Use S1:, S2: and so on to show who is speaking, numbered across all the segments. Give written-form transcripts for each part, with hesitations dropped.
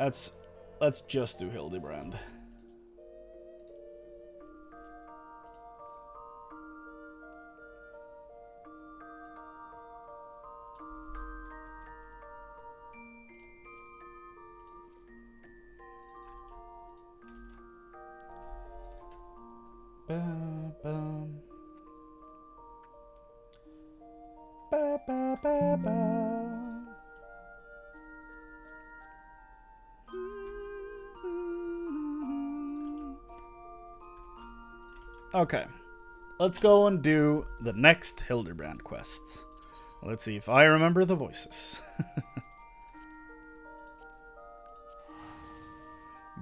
S1: Let's just do Hildibrand. Ba, ba. Ba, ba, ba, ba. Okay, let's go and do the next Hildibrand quest. Let's see if I remember the voices.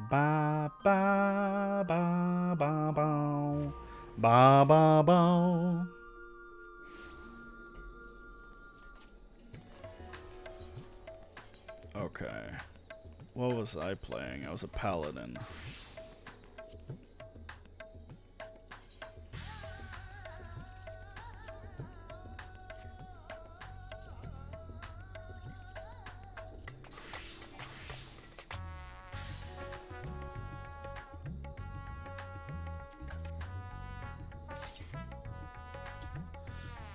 S1: Ba ba ba ba ba ba ba ba. Okay, what was I playing? I was a paladin.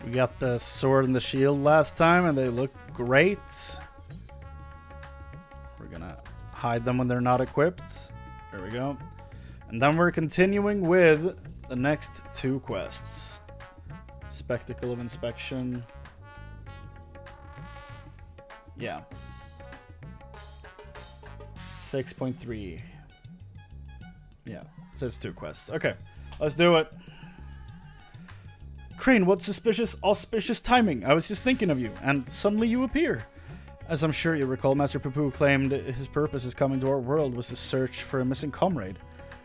S1: We got the sword and the shield last time, and they look great. We're gonna hide them when they're not equipped. There we go. And then we're continuing with the next two quests. Spectacle of Inspection. Yeah. 6.3. Yeah, so it's two quests. Okay, let's do it. Chrane, what auspicious timing. I was just thinking of you, and suddenly you appear. As I'm sure you recall, Master Poo claimed his purpose in coming to our world was to search for a missing comrade,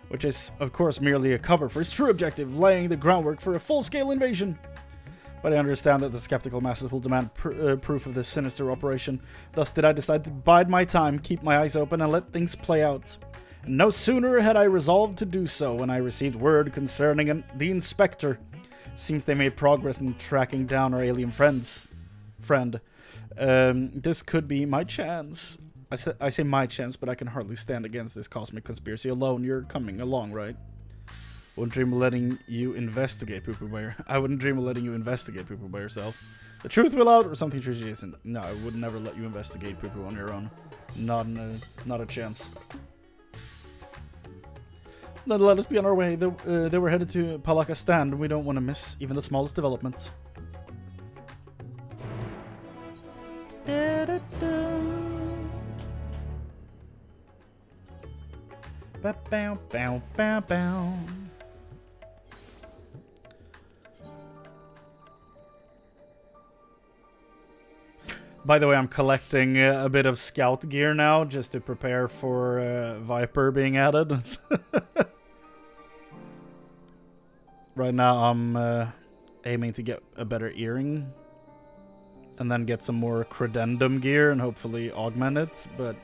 S1: which is, of course, merely a cover for his true objective, laying the groundwork for a full-scale invasion. But I understand that the skeptical masses will demand proof of this sinister operation. Thus did I decide to bide my time, keep my eyes open, and let things play out. And no sooner had I resolved to do so when I received word concerning the Inspector. Seems they made progress in tracking down our alien friend. This could be my chance. I say my chance, but I can hardly stand against this cosmic conspiracy alone. You're coming along, right? Wouldn't dream of letting you investigate, Poo by your... I wouldn't dream of letting you investigate, Poo by yourself. The truth will out, or something truth isn't. No, I would never let you investigate, Poo on your own. Not a chance. Then let us be on our way. They were headed to Palaka Stand, and we don't want to miss even the smallest development. By the way, I'm collecting a bit of scout gear now, just to prepare for Viper being added. Right now, I'm aiming to get a better earring, and then get some more credendum gear, and hopefully augment it, but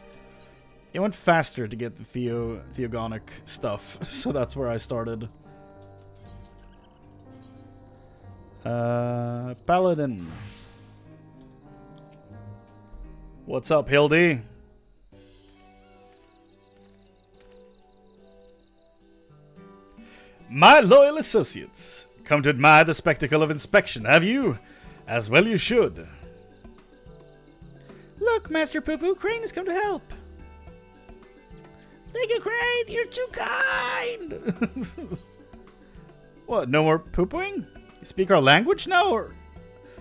S1: it went faster to get the theogonic stuff, so that's where I started. Paladin. What's up, Hildy? My loyal associates, come to admire the spectacle of inspection, have you? As well you should. Look, Master Poo, Chrane has come to help. Thank you, Chrane, you're too kind. What, no more poo-pooing? You speak our language now, or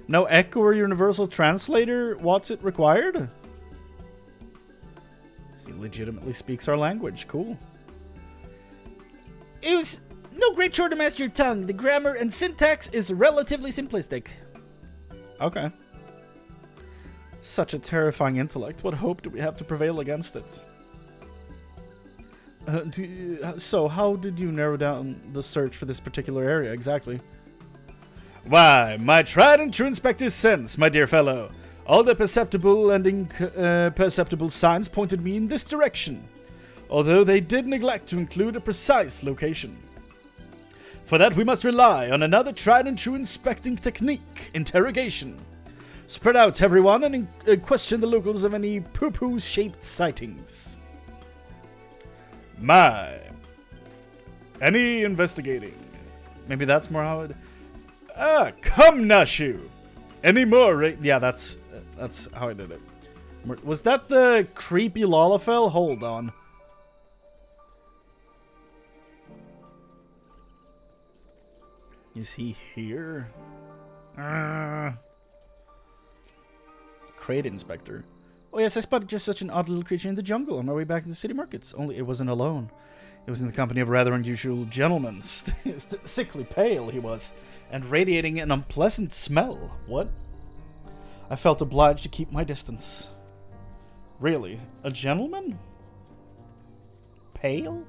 S1: no echo or universal translator? What's it required? He legitimately speaks our language, cool. It was no great chore to master your tongue. The grammar and syntax is relatively simplistic. Okay. Such a terrifying intellect. What hope do we have to prevail against it? So, how did you narrow down the search for this particular area exactly? Why, my tried and true inspector's sense, my dear fellow. All the perceptible and imperceptible signs pointed me in this direction, although they did neglect to include a precise location. For that we must rely on another tried and true inspecting technique, interrogation. Spread out, everyone, and question the locals of any poo-poo-shaped sightings. My. Any investigating? Maybe that's more how it... come Nashu! Any more? Yeah, that's how I did it. Was that the creepy Lalafell? Hold on. Is he here? Crate inspector. Oh yes, I spotted just such an odd little creature in the jungle on my way back to the city markets. Only it wasn't alone. It was in the company of a rather unusual gentleman. Sickly pale he was, and radiating an unpleasant smell. What? I felt obliged to keep my distance. Really? A gentleman? Pale?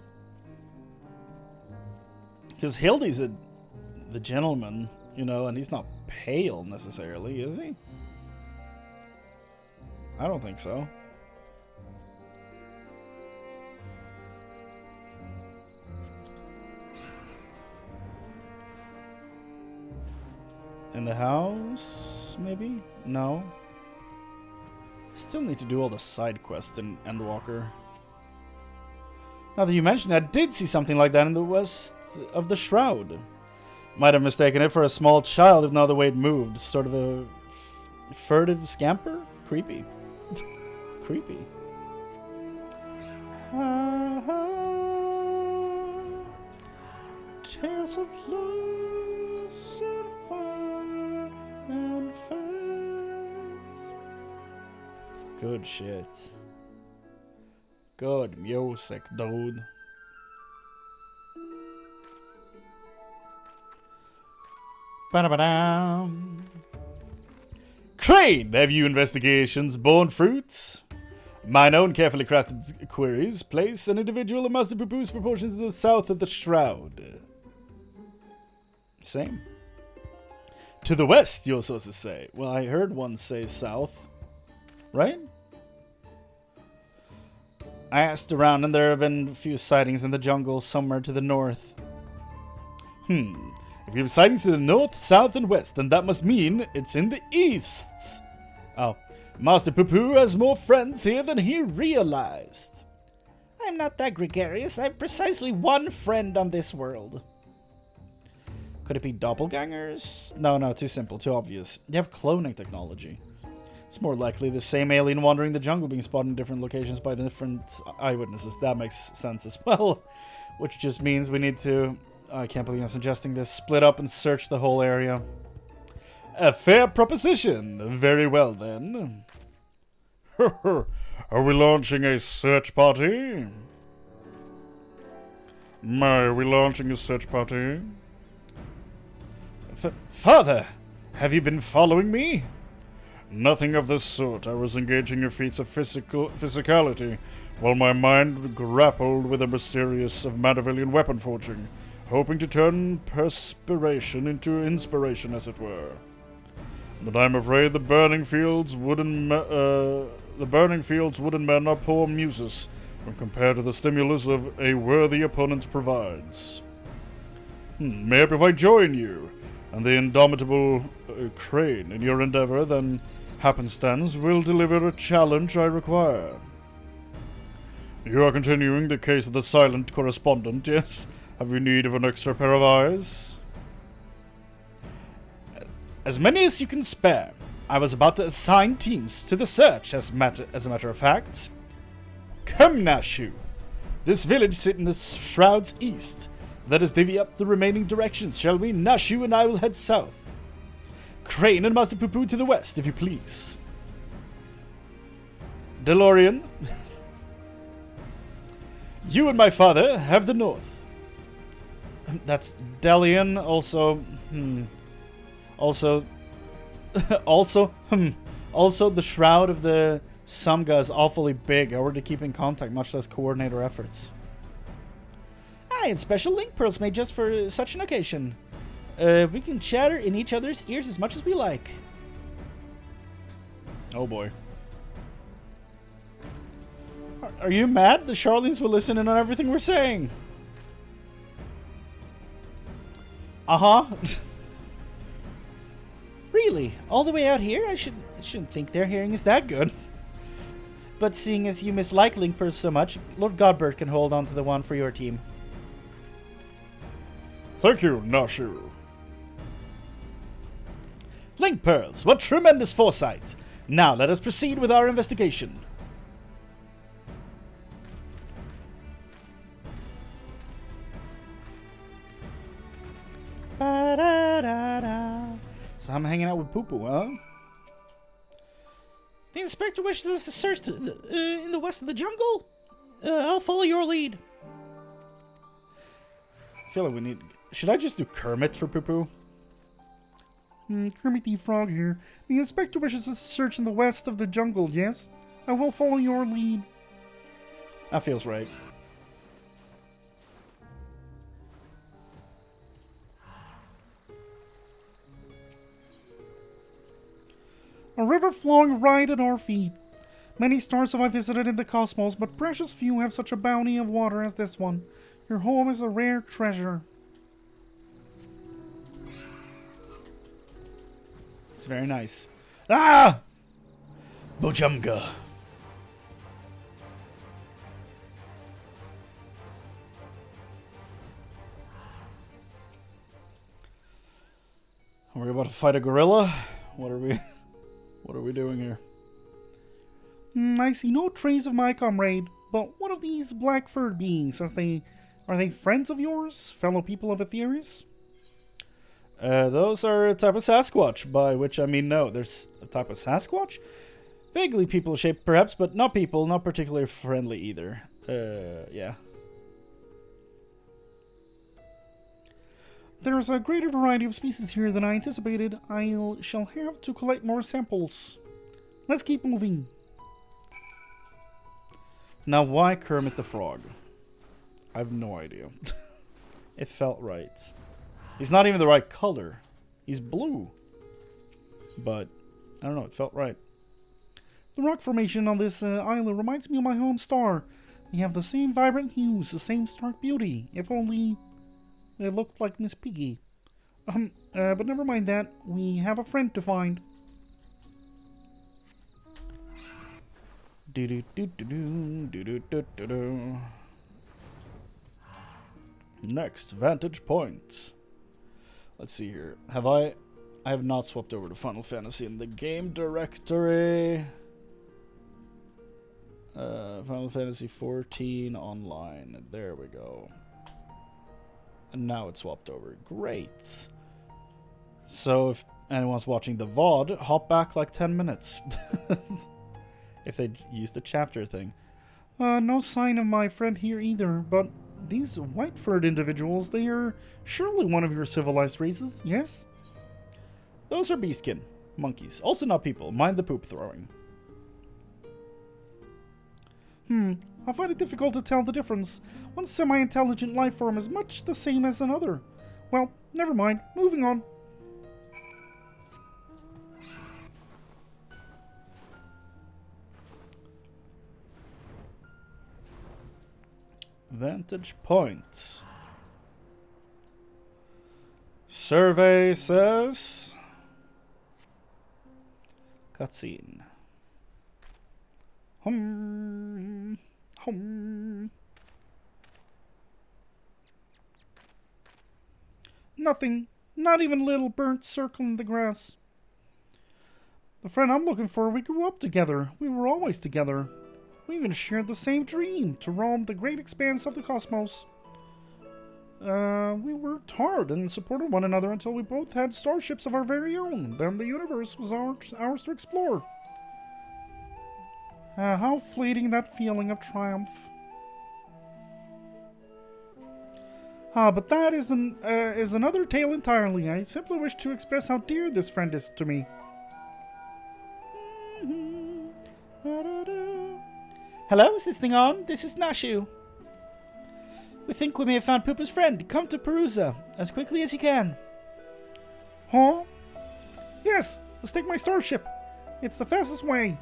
S1: Because Hildy's the gentleman, you know, and he's not pale necessarily, is he? I don't think so. In the house, maybe? No. Still need to do all the side quests in Endwalker. Now that you mention it, I did see something like that in the west of the Shroud. Might have mistaken it for a small child if not the way it moved. Sort of a furtive scamper? Creepy. Creepy. Tales of loss and fire and fights. Good shit. Good music, dude. Ba-da-ba-da. Chrane, have you investigations borne fruits? Mine own carefully crafted queries place an individual in Master Poo-Poo's proportions to the south of the Shroud. Same. To the west, your sources say. Well, I heard one say south. Right? I asked around and there have been a few sightings in the jungle somewhere to the north. If you have sightings to the north, south, and west, then that must mean it's in the east. Oh. Master Poo-Poo has more friends here than he realized. I'm not that gregarious. I have precisely one friend on this world. Could it be doppelgangers? No, too simple, too obvious. They have cloning technology. It's more likely the same alien wandering the jungle being spotted in different locations by the different eyewitnesses. That makes sense as well. Which just means we need to... I can't believe I'm suggesting this. Split up and search the whole area. A fair proposition. Very well, then. Are we launching a search party? Are we launching a search party? Father, have you been following me? Nothing of this sort. I was engaging in feats of physicality, while my mind grappled with the mysterious of Mandervillian weapon forging, hoping to turn perspiration into inspiration, as it were. But I'm afraid the burning fields wooden men are poor muses when compared to the stimulus of a worthy opponent provides. Maybe if I join you and the indomitable Chrane in your endeavor, then happenstance will deliver a challenge I require. You are continuing the case of the silent correspondent, yes? Have you need of an extra pair of eyes? As many as you can spare. I was about to assign teams to the search, as a matter of fact. Come, Nashu. This village sits in the Shroud's east. Let us divvy up the remaining directions, shall we? Nashu and I will head south. Chrane and Master Poo-Poo to the west, if you please. DeLorean. You and my father have the north. That's Delian, also... Also, the Shroud of the Samga is awfully big. How are to keep in contact, much less coordinate our efforts? And special link pearls made just for such an occasion. We can chatter in each other's ears as much as we like. Oh boy. Are you mad? The Charlines will listen in on everything we're saying. Really? All the way out here? I shouldn't think their hearing is that good. But seeing as you mislike Link Pearls so much, Lord Godbert can hold on to the one for your team.
S2: Thank you, Nashu.
S1: Link Pearls, what tremendous foresight! Now let us proceed with our investigation. Ba-da-da-da. So I'm hanging out with Poo-Poo, huh? The inspector wishes us to search in the west of the jungle. I'll follow your lead. I feel like we need... Should I just do Kermit for Poo-Poo?
S2: Kermit the Frog here. The inspector wishes us to search in the west of the jungle, yes? I will follow your lead.
S1: That feels right.
S2: A river flowing right at our feet. Many stars have I visited in the cosmos, but precious few have such a bounty of water as this one. Your home is a rare treasure.
S1: It's very nice. Ah! Bojumga. Are we about to fight a gorilla? What are we doing here?
S2: I see no trace of my comrade, but what of these black-furred beings? Are they friends of yours? Fellow people of Aetherius?
S1: Those are a type of Sasquatch, by which I mean no. There's a type of Sasquatch? Vaguely people-shaped, perhaps, but not people, not particularly friendly either. Yeah.
S2: There's a greater variety of species here than I anticipated. I shall have to collect more samples. Let's keep moving.
S1: Now, why Kermit the Frog? I have no idea. It felt right. He's not even the right color. He's blue. But, I don't know, it felt right.
S2: The rock formation on this island reminds me of my home star. They have the same vibrant hues, the same stark beauty. If only they looked like Miss Piggy. But never mind that. We have a friend to find.
S1: Next vantage point. Let's see here. I have not swapped over to Final Fantasy in the game directory. Final Fantasy 14 online. There we go. And now it's swapped over. Great. So if anyone's watching the VOD, hop back like 10 minutes. If they use the chapter thing.
S2: No sign of my friend here either, but these white-furred individuals, they are surely one of your civilized races, yes?
S1: Those are beastkin. Monkeys. Also not people. Mind the poop throwing.
S2: I find it difficult to tell the difference. One semi-intelligent life form is much the same as another. Well, never mind. Moving on.
S1: Vantage point. Survey says... Cutscene.
S2: Nothing. Not even a little burnt circle in the grass. The friend I'm looking for, we grew up together. We were always together. We even shared the same dream, to roam the great expanse of the cosmos. We worked hard and supported one another until we both had starships of our very own. Then the universe was ours to explore. How fleeting that feeling of triumph. But that is another tale entirely. I simply wish to express how dear this friend is to me.
S1: Hello, is this thing on? This is Nashu. We think we may have found Poopa's friend. Come to Perusa as quickly as you can.
S2: Huh? Yes, let's take my starship. It's the fastest way.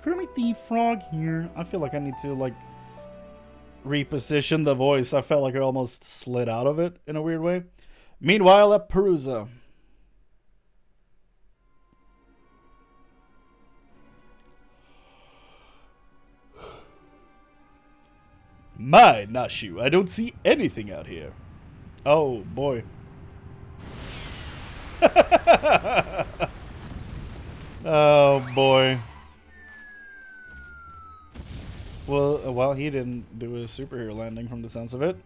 S1: Kermit the Frog here. I feel like I need to, like, reposition the voice. I felt like I almost slid out of it in a weird way. Meanwhile, at Perusa. My Nashu, I don't see anything out here. Oh, boy. Oh, boy. Well, he didn't do a superhero landing from the sense of it.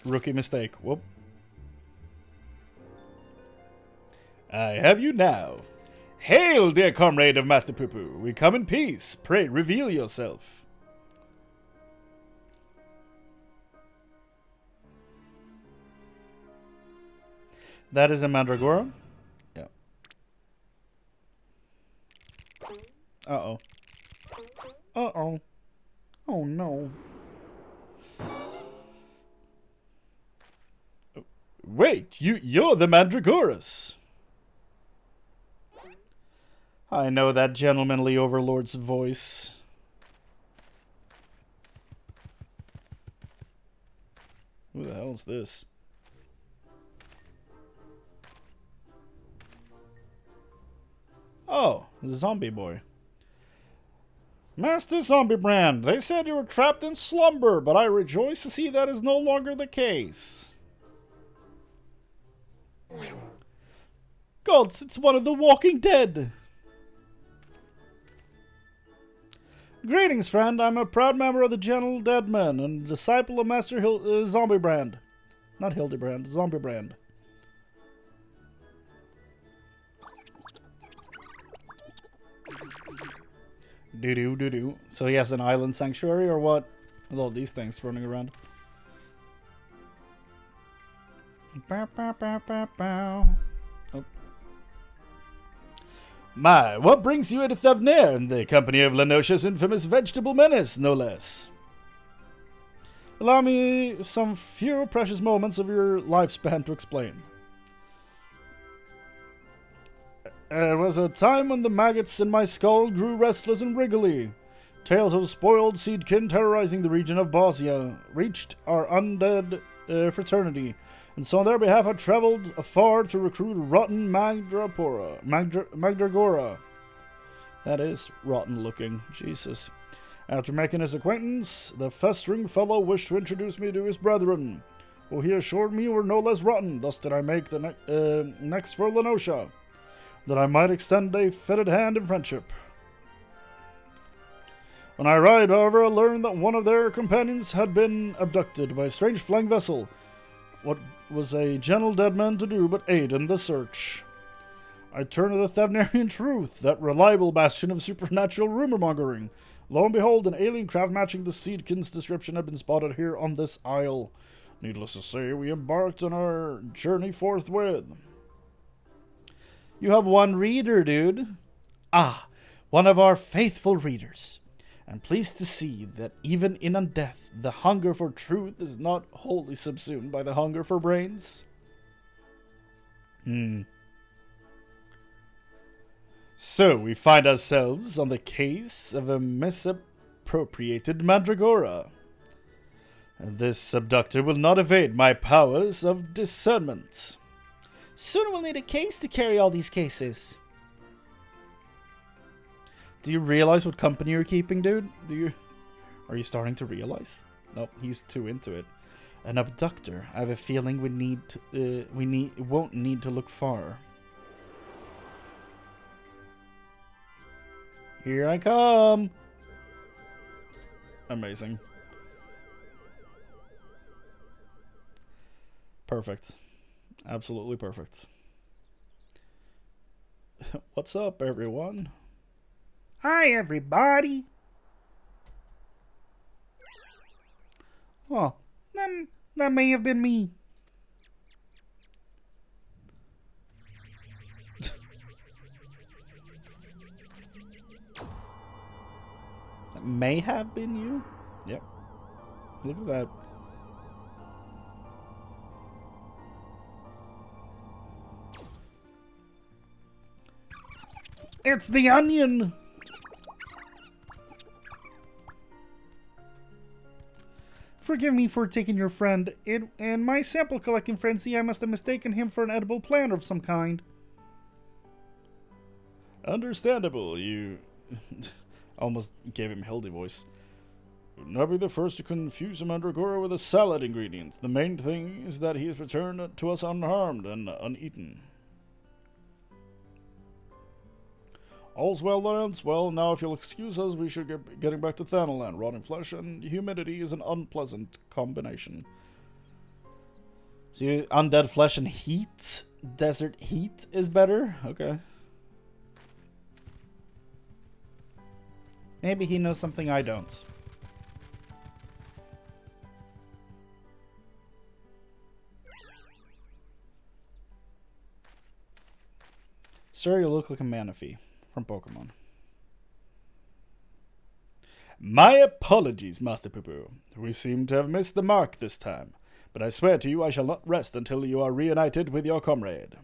S1: Rookie mistake. Whoop. I have you now. Hail, dear comrade of Master Poo-Poo. We come in peace. Pray, reveal yourself. That is a Mandragora? Yeah. Uh-oh.
S2: Uh-oh. Oh, no.
S1: Wait, you're the Mandragoras. I know that gentlemanly overlord's voice. Who the hell is this? Oh, the zombie boy. Master Hildibrand, they said you were trapped in slumber, but I rejoice to see that is no longer the case. Gods, it's one of the Walking Dead. Greetings, friend. I'm a proud member of the Gentle Deadmen and disciple of Master Hildibrand. Not Hildibrand, Zombibrand. Doo-doo-doo-doo. So he has an island sanctuary or what? With all these things running around. Bow, bow, bow, bow, bow. Oh. My, what brings you into Thavnair in the company of Lenosha's infamous vegetable menace, no less? Allow me some few precious moments of your lifespan to explain. There was a time when the maggots in my skull grew restless and wriggly. Tales of spoiled seedkin terrorizing the region of Bosnia reached our undead fraternity, and so on their behalf I traveled afar to recruit rotten Mandragora. That is rotten looking, Jesus. After making his acquaintance, the festering fellow wished to introduce me to his brethren, who he assured me were no less rotten. Thus did I make the next for Lenosha, that I might extend a fitted hand in friendship. When I arrived, however, I learned that one of their companions had been abducted by a strange flying vessel. What was a gentle dead man to do but aid in the search? I turned to the Thavnarian truth, that reliable bastion of supernatural rumor-mongering. Lo and behold, an alien craft matching the Seedkin's description had been spotted here on this isle. Needless to say, we embarked on our journey forthwith. You have one reader, dude. Ah, one of our faithful readers. I'm pleased to see that even in undeath, the hunger for truth is not wholly subsumed by the hunger for brains. So, we find ourselves on the case of a misappropriated Mandragora. This abductor will not evade my powers of discernment. Soon we'll need a case to carry all these cases. Do you realize what company you're keeping, dude? Are you starting to realize? Nope, he's too into it. An abductor. I have a feeling we won't need to look far. Here I come. Amazing. Perfect. Absolutely perfect. What's up, everyone?
S2: Hi, everybody. Oh, that may have been me.
S1: That may have been you? Yep. Look at that.
S2: It's the onion. Forgive me for taking your friend. In my sample collecting frenzy, I must have mistaken him for an edible plant of some kind.
S1: Understandable, you... Almost gave him Hildy voice. Would not be the first to confuse a Mandragora with a salad ingredient. The main thing is that he has returned to us unharmed and uneaten. All's well that ends well. Now, if you'll excuse us, we should get getting back to Thanalan. Rotting flesh and humidity is an unpleasant combination. See, undead flesh and heat? Desert heat is better? Okay. Maybe he knows something I don't. Sir, you look like a Manaphy from Pokemon. My apologies, Master Poo-Poo. We seem to have missed the mark this time. But I swear to you I shall not rest until you are reunited with your comrade.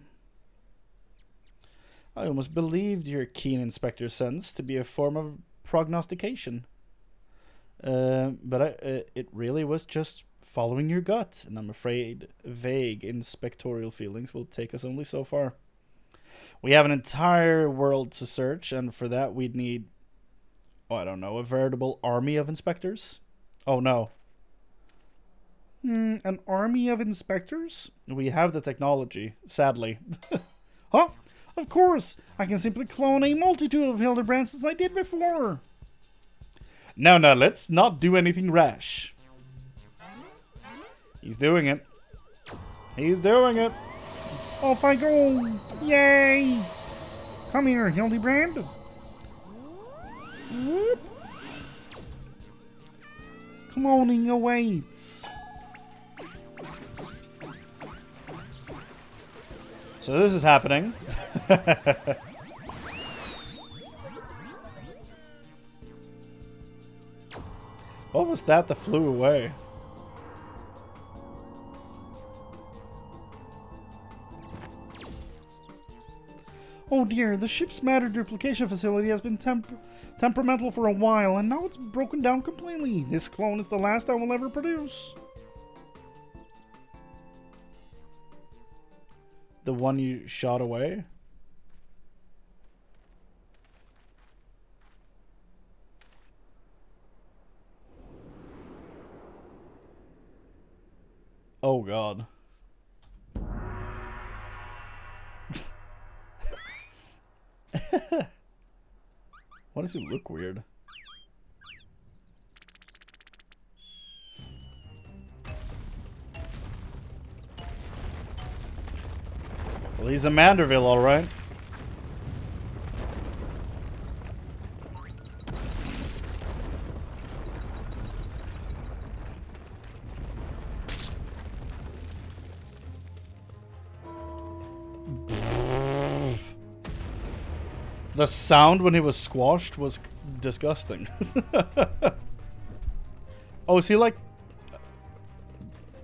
S1: I almost believed your keen inspector sense to be a form of prognostication. But it really was just following your gut, and I'm afraid vague inspectorial feelings will take us only so far. We have an entire world to search, and for that we'd need, I don't know, a veritable army of inspectors? Oh no.
S2: An army of inspectors?
S1: We have the technology, sadly.
S2: Huh? Of course! I can simply clone a multitude of Hildibrands as I did before!
S1: No, let's not do anything rash. He's doing it. He's doing it.
S2: Off I go! Yay! Come here, Hildibrand! Whoop! Cloning awaits!
S1: So this is happening. What was that flew away?
S2: Oh dear, the ship's matter duplication facility has been temperamental for a while, and now it's broken down completely. This clone is the last I will ever produce.
S1: The one you shot away? Oh god. Why does he look weird? Well, he's a Manderville, alright. The sound when he was squashed was disgusting. Oh, is he like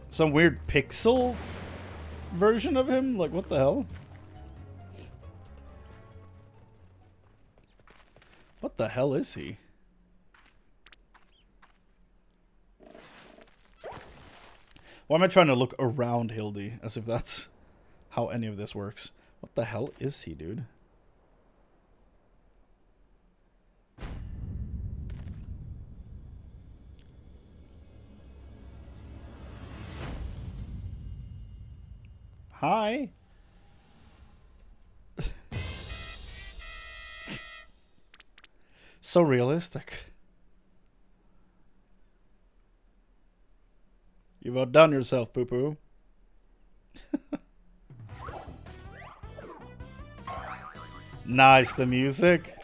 S1: some weird pixel version of him? Like, what the hell? What the hell is he? Why am I trying to look around Hildy as if that's how any of this works? What the hell is he, dude? Hi. So realistic. You've outdone yourself, Poo-Poo. Nice, the music.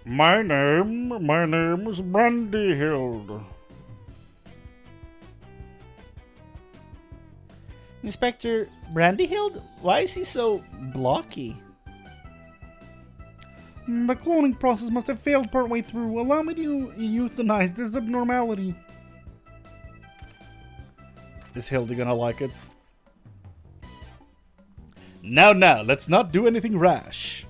S1: My name is Brandyhild. Inspector Brandyhild? Why is he so blocky?
S2: The cloning process must have failed partway through. Allow me to euthanize this abnormality.
S1: Is Hildy gonna like it? Now, let's not do anything rash.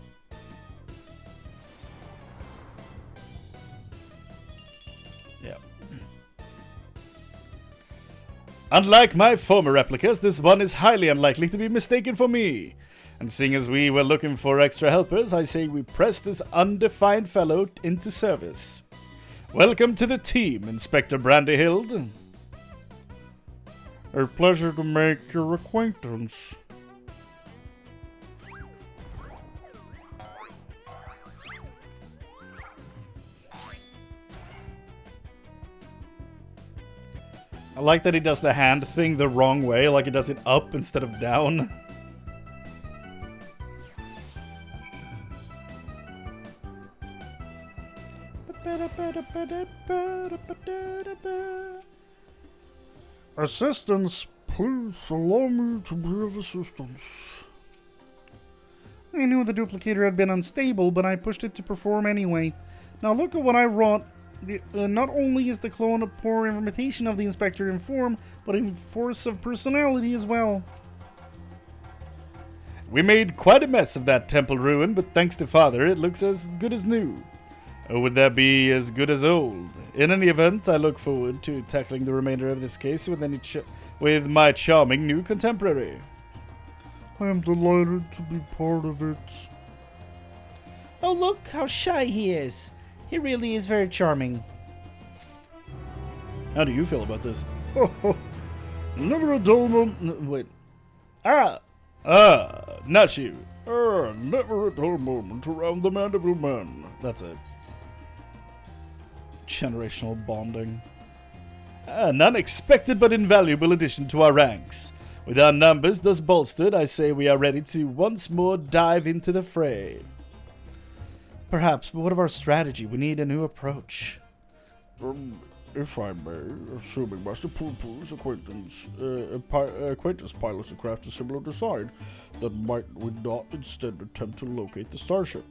S1: Unlike my former replicas, this one is highly unlikely to be mistaken for me. And seeing as we were looking for extra helpers, I say we press this undefined fellow into service. Welcome to the team, Inspector Brandyhild.
S2: A pleasure to make your acquaintance.
S1: I like that he does the hand thing the wrong way, like he does it up instead of down.
S2: Assistance, please allow me to be of assistance. I knew the duplicator had been unstable, but I pushed it to perform anyway. Now look at what I wrought. Not only is the clone a poor imitation of the Inspector in form, but in force of personality as well.
S1: We made quite a mess of that temple ruin, but thanks to Father, it looks as good as new. Or would that be as good as old? In any event, I look forward to tackling the remainder of this case with my charming new contemporary.
S2: I am delighted to be part of it.
S3: Oh, look how shy he is. He really is very charming.
S1: How do you feel about this?
S2: Never a dull moment.
S1: Wait. Not you.
S2: Never a dull moment around the Mandeville man.
S1: That's it. Generational bonding. An unexpected but invaluable addition to our ranks. With our numbers thus bolstered, I say we are ready to once more dive into the fray. Perhaps, but what of our strategy? We need a new approach.
S2: If I may, assuming Master Poo-Poo's acquaintance pilots a craft of similar design, then might we not instead attempt to locate the starship?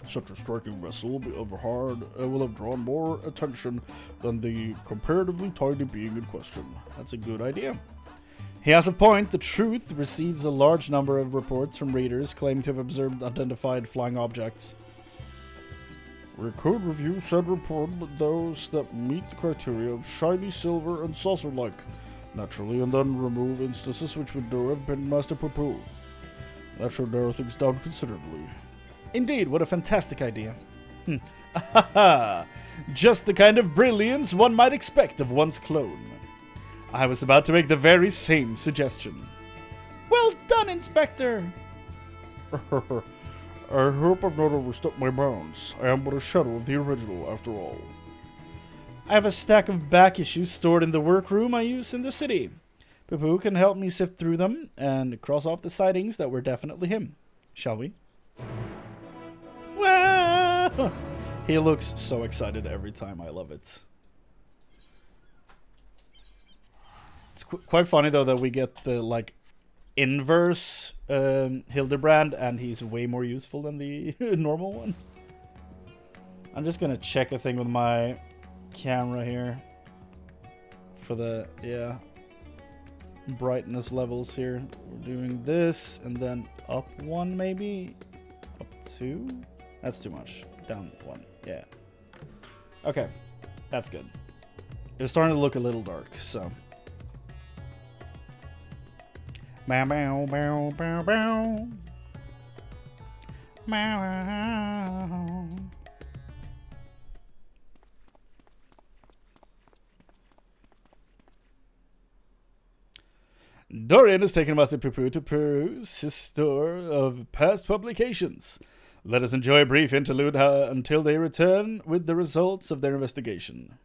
S2: Such a striking vessel will have drawn more attention than the comparatively tiny being in question.
S1: That's a good idea. He has a point. The Truth receives a large number of reports from readers claiming to have observed unidentified flying objects.
S2: We could review said report with those that meet the criteria of shiny, silver, and saucer-like, naturally, and then remove instances which would know have been Master Poo-Poo. That should narrow things down considerably.
S1: Indeed, what a fantastic idea. Just the kind of brilliance one might expect of one's clone. I was about to make the very same suggestion.
S3: Well done, Inspector!
S2: I hope I've not overstepped my bounds. I am but a shadow of the original, after all.
S1: I have a stack of back issues stored in the workroom I use in the city. Poo-Poo can help me sift through them and cross off the sightings that were definitely him. Shall we? Wow! He looks so excited every time. I love it. It's quite funny, though, that we get the, like, inverse Hildibrand, and he's way more useful than the normal one. I'm just gonna check a thing with my camera here for the brightness levels here. We're doing this and then up one, maybe up two. That's too much. Down one. Yeah. Okay, that's good. It's starting to look a little dark, so. Bow, bow, bow, bow, bow. Bow. Dorian has taken Master Poo-Poo to peruse his store of past publications. Let us enjoy a brief interlude until they return with the results of their investigation.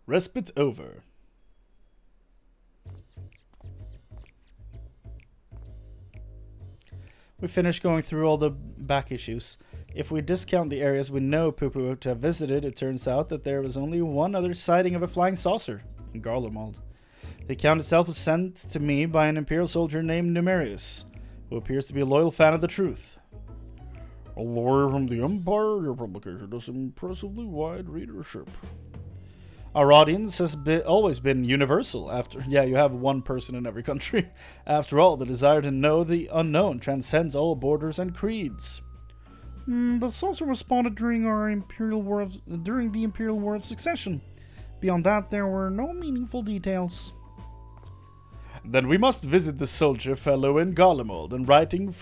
S1: Respite over. We finished going through all the back issues. If we discount the areas we know Poo-Poo to have visited, it turns out that there was only one other sighting of a flying saucer in Garlemald. The account itself was sent to me by an Imperial soldier named Numerius, who appears to be a loyal fan of the Truth.
S2: A lawyer from the Empire? Your publication has impressively wide readership.
S1: Our audience has always been universal. You have one person in every country. After all, the desire to know the unknown transcends all borders and creeds.
S2: The saucer was spotted during the Imperial War of Succession. Beyond that, there were no meaningful details.
S1: Then we must visit the soldier fellow in Garlemald and wring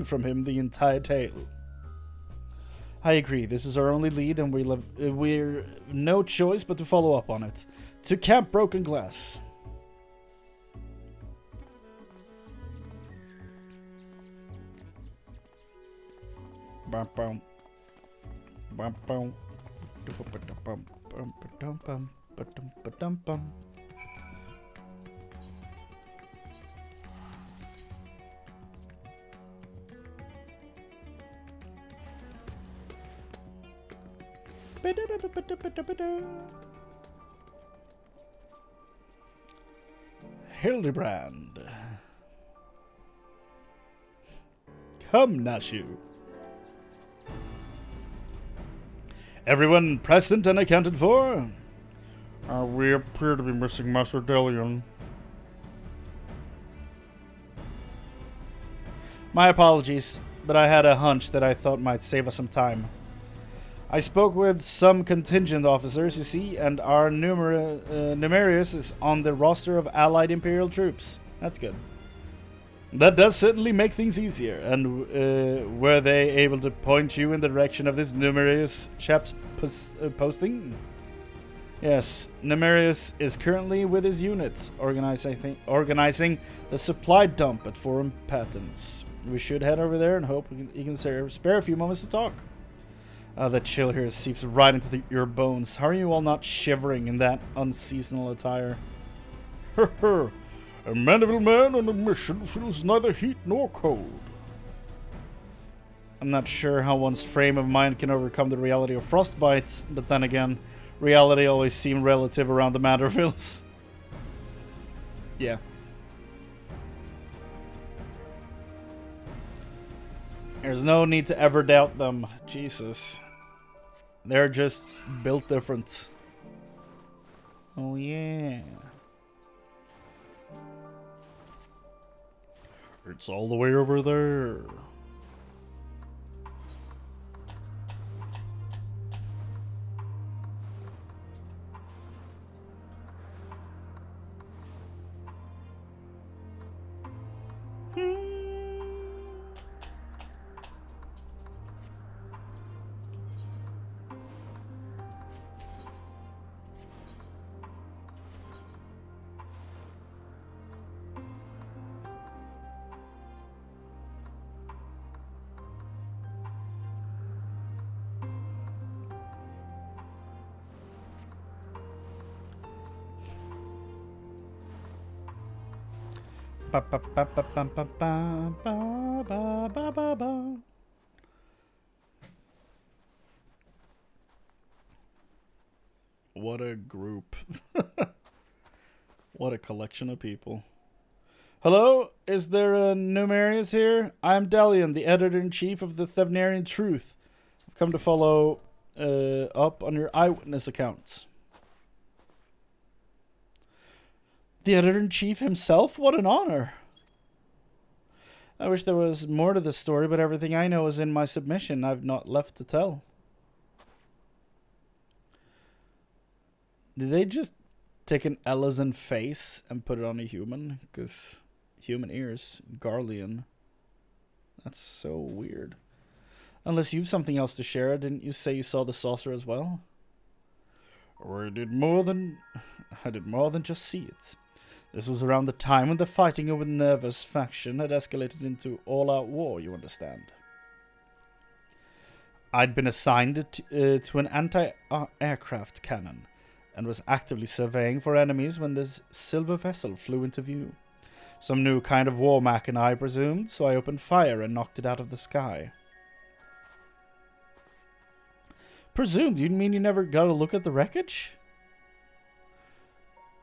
S1: from him the entire tale. I agree. This is our only lead, and we're no choice but to follow up on it. To Camp Broken Glass. Bum, bum. Bum, bum. Bum, bum, bum, bum, bum, bum. Hildibrand. Come, Nashu. Everyone present and accounted for?
S2: We appear to be missing Master Delion.
S1: My apologies, but I had a hunch that I thought might save us some time. I spoke with some contingent officers, you see, and our Numerius is on the roster of allied Imperial troops. That's good. That does certainly make things easier. And were they able to point you in the direction of this Numerius chap's posting? Yes, Numerius is currently with his unit, organizing the supply dump at Forum Patents. We should head over there and hope he can spare a few moments to talk. The chill here seeps right into your bones. How are you all not shivering in that unseasonal attire?
S2: A Mandeville man on a mission feels neither heat nor cold.
S1: I'm not sure how one's frame of mind can overcome the reality of frostbites, but then again, reality always seemed relative around the Mandervilles. Yeah. There's no need to ever doubt them. Jesus. They're just built different. Oh yeah.
S2: It's all the way over there.
S1: Ba, ba, ba, ba, ba, ba, ba, ba, ba, ba, ba. What a group. What a collection of people. Hello, is there a Numerius here? I'm Delion, the editor-in-chief of the Thavnarian Truth. I've come to follow up on your eyewitness accounts. The editor-in-chief himself? What an honor! I wish there was more to this story, but everything I know is in my submission. I've not left to tell. Did they just take an Ellison face and put it on a human? Because human ears. Garlean. That's so weird. Unless you've something else to share, didn't you say you saw the saucer as well?
S2: I did more than
S1: just see it. This was around the time when the fighting with Nerva's faction had escalated into all-out war, you understand. I'd been assigned to an anti-aircraft cannon, and was actively surveying for enemies when this silver vessel flew into view. Some new kind of war machina, I presumed, so I opened fire and knocked it out of the sky. Presumed? You mean you never got a look at the wreckage?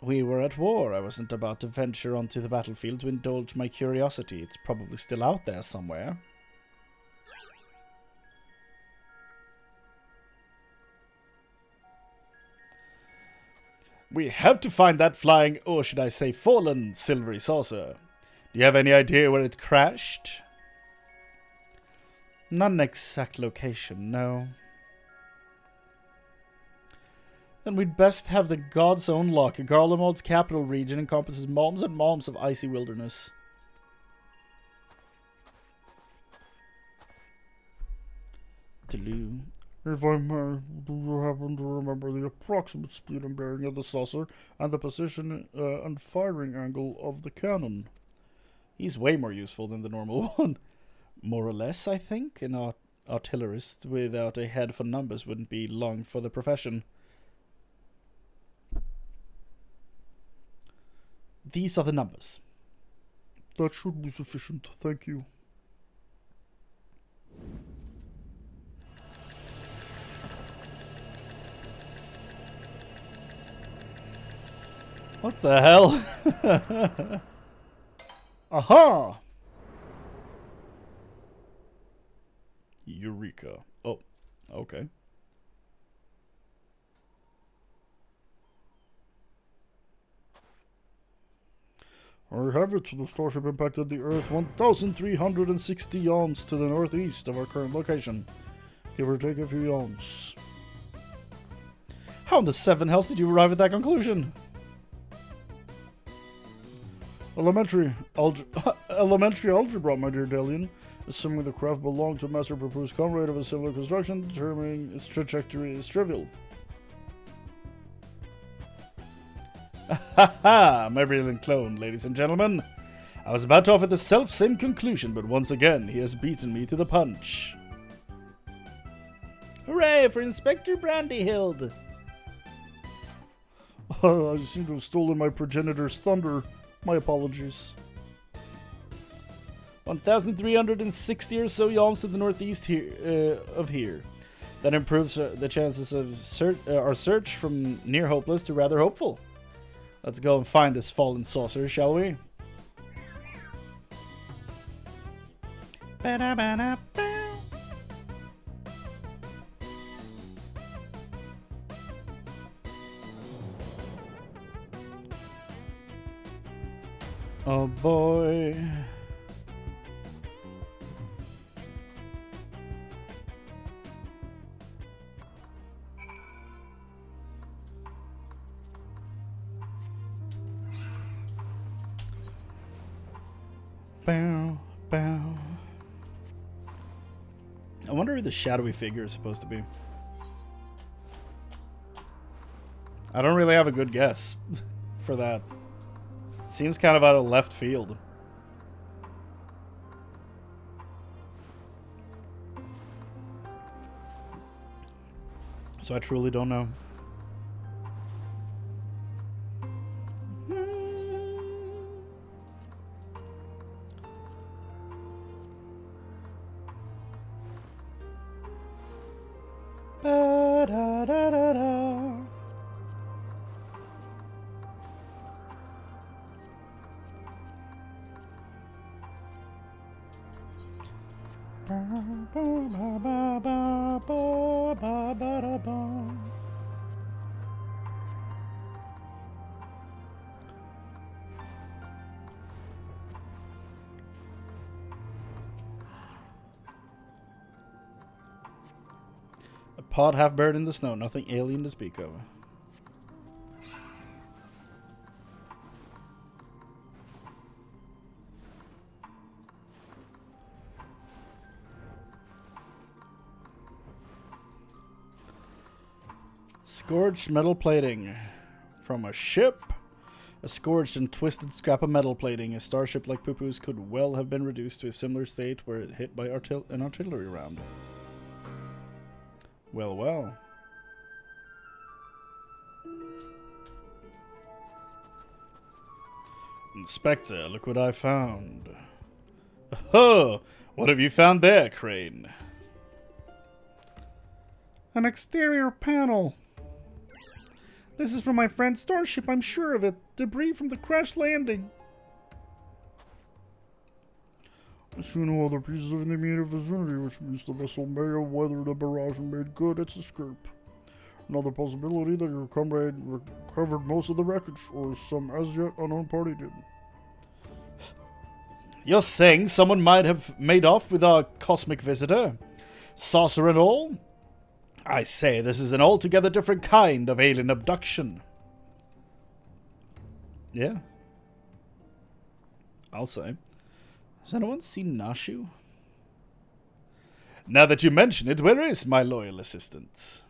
S1: We were at war. I wasn't about to venture onto the battlefield to indulge my curiosity. It's probably still out there somewhere. We have to find that flying, or should I say fallen, silvery saucer. Do you have any idea where it crashed? Not an exact location, no. Then we'd best have the God's own luck. Garlemald's capital region encompasses malms and malms of icy wilderness. Deleu.
S2: If I may, do you happen to remember the approximate speed and bearing of the saucer and the position and firing angle of the cannon?
S1: He's way more useful than the normal one. More or less, I think. An artillerist without a head for numbers wouldn't be long for the profession. These are the numbers.
S2: That should be sufficient, thank you.
S1: What the hell? Aha! Eureka. Oh, okay.
S2: I have it. The starship impacted the Earth 1,360 yalms to the northeast of our current location. Give or take a few yalms.
S1: How in the seven hells did you arrive at that conclusion?
S2: Elementary algebra, my dear Delian. Assuming the craft belonged to Master Papu's comrade of a similar construction, determining its trajectory is trivial.
S1: Ha ha! My brilliant clone, ladies and gentlemen. I was about to offer the self-same conclusion, but once again he has beaten me to the punch. Hooray for Inspector Brandyhild!
S2: I seem to have stolen my progenitor's thunder. My apologies.
S1: 1,360 or so yalms to the northeast of here. That improves the chances of our search from near hopeless to rather hopeful. Let's go and find this fallen saucer, shall we? Oh boy. Bow, bow. I wonder who the shadowy figure is supposed to be. I don't really have a good guess for that. Seems kind of out of left field. So I truly don't know. Ba-da-da-da-da. A pod half buried in the snow, nothing alien to speak of. Scorched metal plating. From a ship? A scorched and twisted scrap of metal plating. A starship like Pupu's could well have been reduced to a similar state where it hit by an artillery round. Well, well. Inspector, look what I found. Oh, what have you found there, Chrane?
S2: An exterior panel. This is from my friend's starship, I'm sure of it. Debris from the crash landing. I see no other pieces of the immediate vicinity, which means the vessel may have weathered the barrage and made good its escape. Another possibility that your comrade recovered most of the wreckage, or some as yet unknown party did.
S1: You're saying someone might have made off with our cosmic visitor? Saucer and all? I say, this is an altogether different kind of alien abduction. Yeah. I'll say. Has anyone seen Nashu? Now that you mention it, where is my loyal assistant?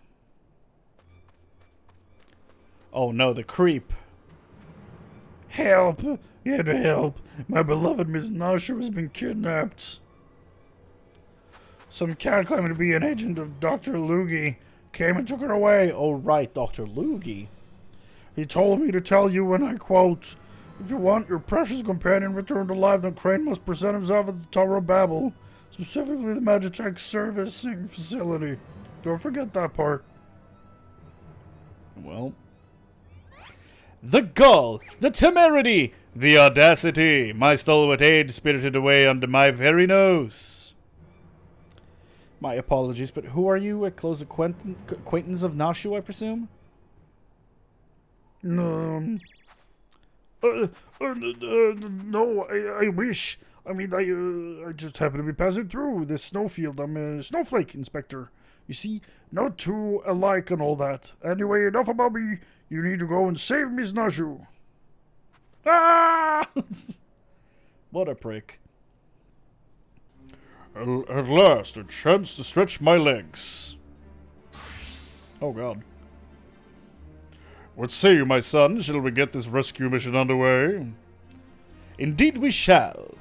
S1: Oh no, the creep.
S2: Help! Get help! My beloved Miss Nashu has been kidnapped. Some cat claiming to be an agent of Dr. Loogie came and took her away.
S1: Oh right, Dr. Loogie.
S2: He told me to tell you, and I quote, "If you want your precious companion returned alive, then Chrane must present himself at the Tower of Babel, specifically the Magitech Servicing Facility." Don't forget that part.
S1: Well. The gall, the temerity, the audacity, my stalwart aide spirited away under my very nose. My apologies, but who are you? A close acquaintance of Nashu, I presume?
S2: No, I wish. I mean, I just happen to be passing through this snowfield. I'm a snowflake inspector. You see, not two alike and all that. Anyway, enough about me. You need to go and save Miss Nashu.
S1: Ah! What a prick.
S2: At last, a chance to stretch my legs.
S1: Oh god.
S2: What say you, my son? Shall we get this rescue mission underway?
S1: Indeed we shall.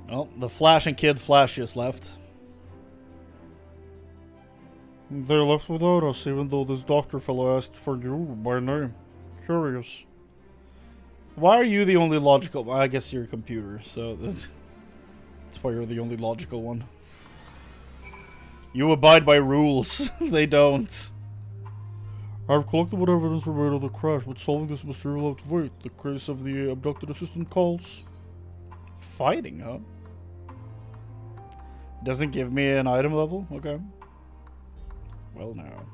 S1: Well, the Flash and Kid Flash just left.
S2: They left without us, even though this doctor fellow asked for you by name. Curious.
S1: Why are you the only logical one? I guess you're a computer, so that's why you're the only logical one. You abide by rules. They don't.
S2: I've collected what evidence remained of the crash, but solving this mystery will have to wait. The case of the abducted assistant calls.
S1: Fighting, huh? Doesn't give me an item level? Okay. Well, now.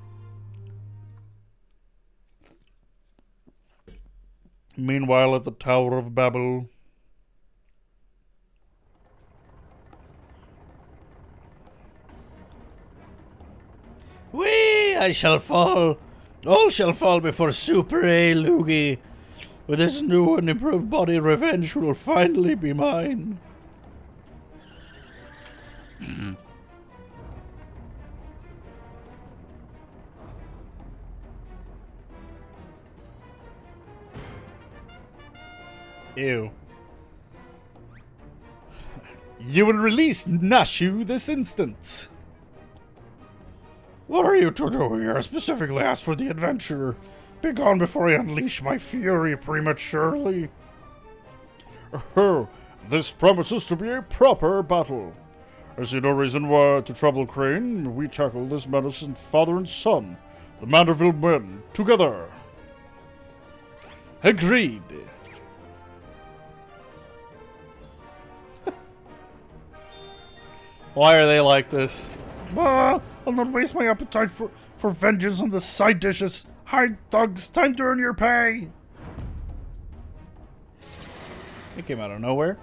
S2: Meanwhile, at the Tower of Babel.
S3: Whee! I shall fall. All shall fall before Super A. Loogie. With this new and improved body, revenge will finally be mine.
S1: Ew. You will release Nashu this instant.
S2: What are you two doing here? I specifically asked for the adventure. Be gone before I unleash my fury prematurely. This promises to be a proper battle. I see no reason why to trouble Chrane. We tackle this menace in father and son, the Manderville men, together.
S1: Agreed. Why are they like this?
S2: I'll not waste my appetite for vengeance on the side dishes. Hide, thugs, time to earn your pay.
S1: It came out of nowhere.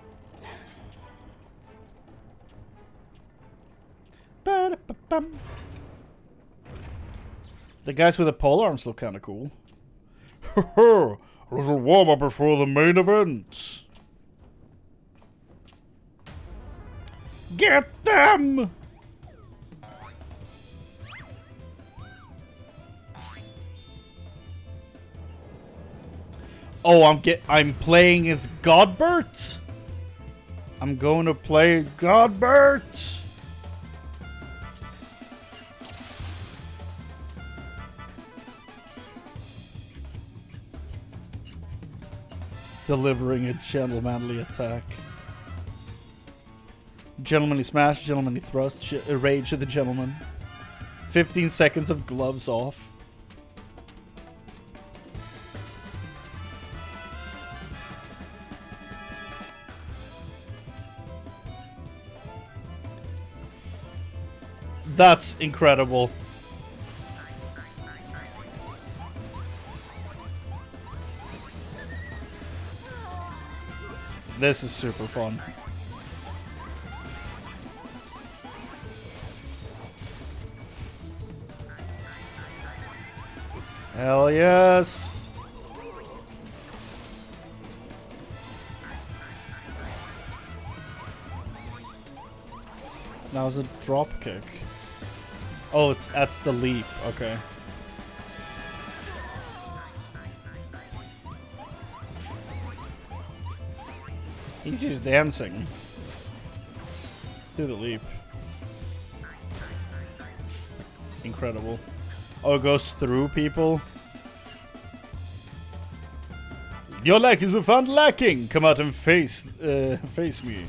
S1: Ba-da-ba-bum. The guys with the pole arms look kind of cool.
S2: A little warm up before the main event. Get them!
S1: Oh, I'm playing as Godbert? I'm going to play Godbert. Delivering a gentlemanly attack. Gentlemanly smash, gentlemanly thrust, rage of the gentleman. 15 seconds of gloves off. That's incredible. This is super fun. Hell yes! That was a drop kick. Oh, that's the leap. Okay. He's just dancing. Let's do the leap. Incredible. Oh, it goes through people. Your lack is found lacking. Come out and face me.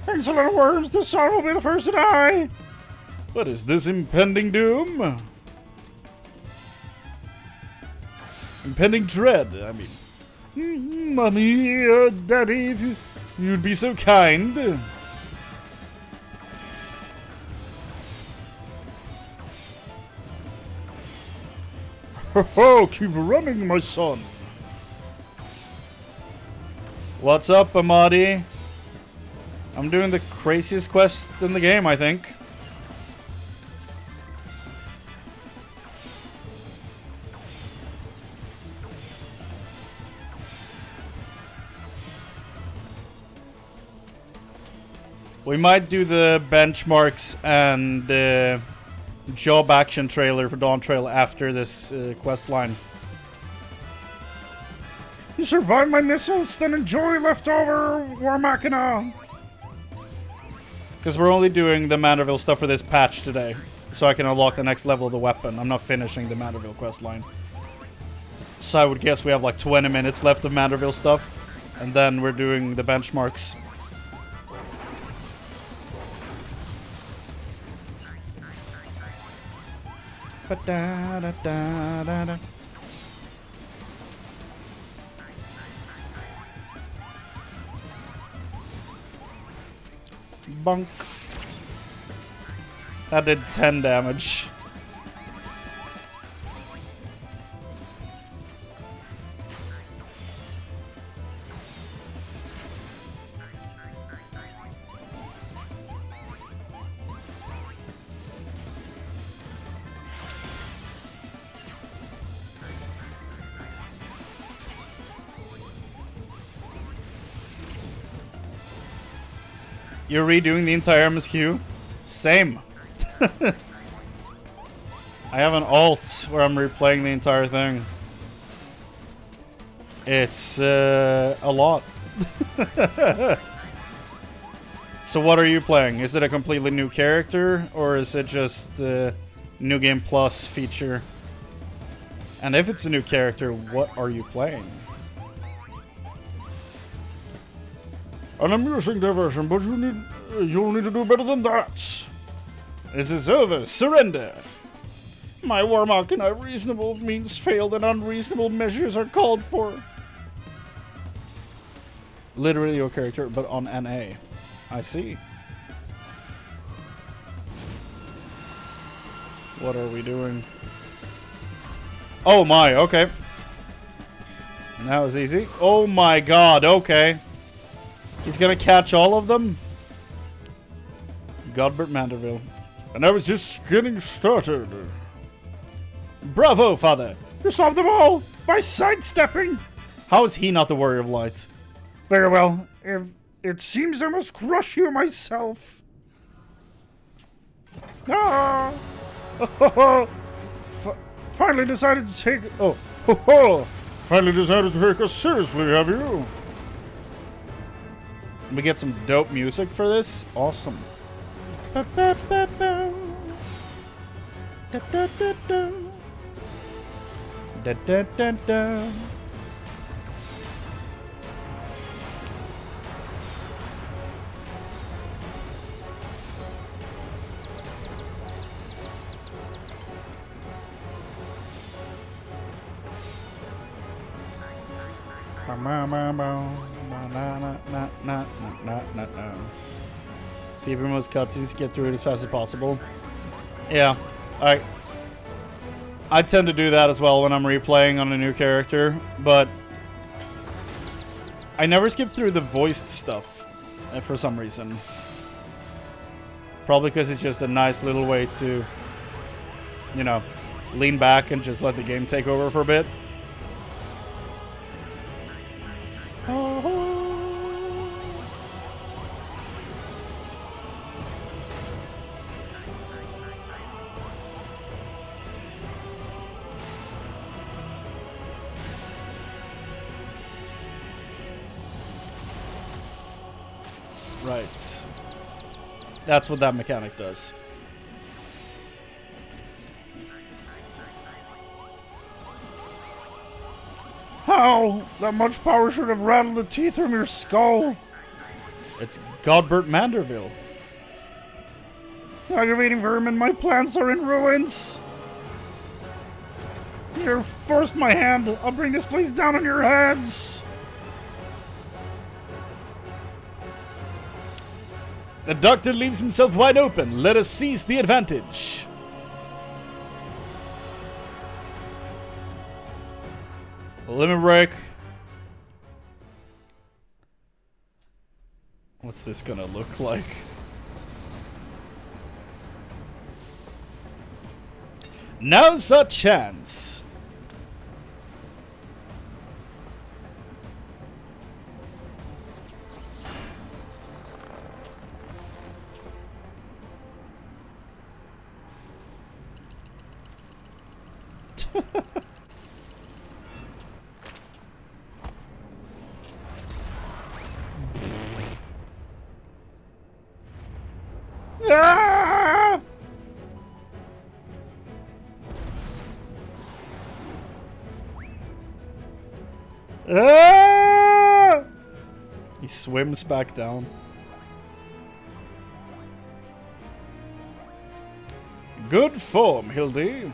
S2: Thanks a lot of worms. The sun will be the first to die.
S1: What is this impending doom? Impending dread, I mean.
S2: Mommy, Daddy, if
S1: you'd be so kind.
S2: Ho, keep running, my son.
S1: What's up, Amadi? I'm doing the craziest quest in the game, I think. We might do the benchmarks and job action trailer for Dawn Trail after this quest line.
S2: You survived my missiles, then enjoy leftover War Machina.
S1: Because we're only doing the Manderville stuff for this patch today, so I can unlock the next level of the weapon. I'm not finishing the Manderville quest line. So I would guess we have like 20 minutes left of Manderville stuff, and then we're doing the benchmarks. Ba-da-da-da-da-da. Bonk. That did 10 damage. You're redoing the entire MSQ? Same. I have an alt where I'm replaying the entire thing. It's a lot. So what are you playing? Is it a completely new character, or is it just a New Game Plus feature? And if it's a new character, what are you playing?
S2: An amusing diversion, but you'll need to do better than that.
S1: This is over. Surrender.
S2: My War Machina reasonable means failed and unreasonable measures are called for.
S1: Literally your character, but on NA. I see. What are we doing? Oh my, okay. That was easy. Oh my god, okay. He's gonna catch all of them? Godbert Manderville.
S2: And I was just getting started.
S1: Bravo, father!
S2: You stopped them all by sidestepping!
S1: How is he not the Warrior of Light?
S2: Very well. If it seems I must crush you myself. Ah! Finally decided to take... Oh, ho ho! Finally decided to take us seriously, have you?
S1: We get some dope music for this? Awesome. See if most cutscenes, get through it as fast as possible. Yeah, I tend to do that as well when I'm replaying on a new character, but I never skip through the voiced stuff for some reason. Probably because it's just a nice little way to, you know, lean back and just let the game take over for a bit. Right. That's what that mechanic does.
S2: How? That much power should have rattled the teeth from your skull.
S1: It's Godbert Manderville.
S2: Aggravating vermin, my plants are in ruins. Here, force my hand. I'll bring this place down on your heads.
S1: The doctor leaves himself wide open. Let us seize the advantage. Limit break. What's this gonna look like? Now's a chance.
S2: Ah!
S1: Ah! He swims back down. Good form, Hildy.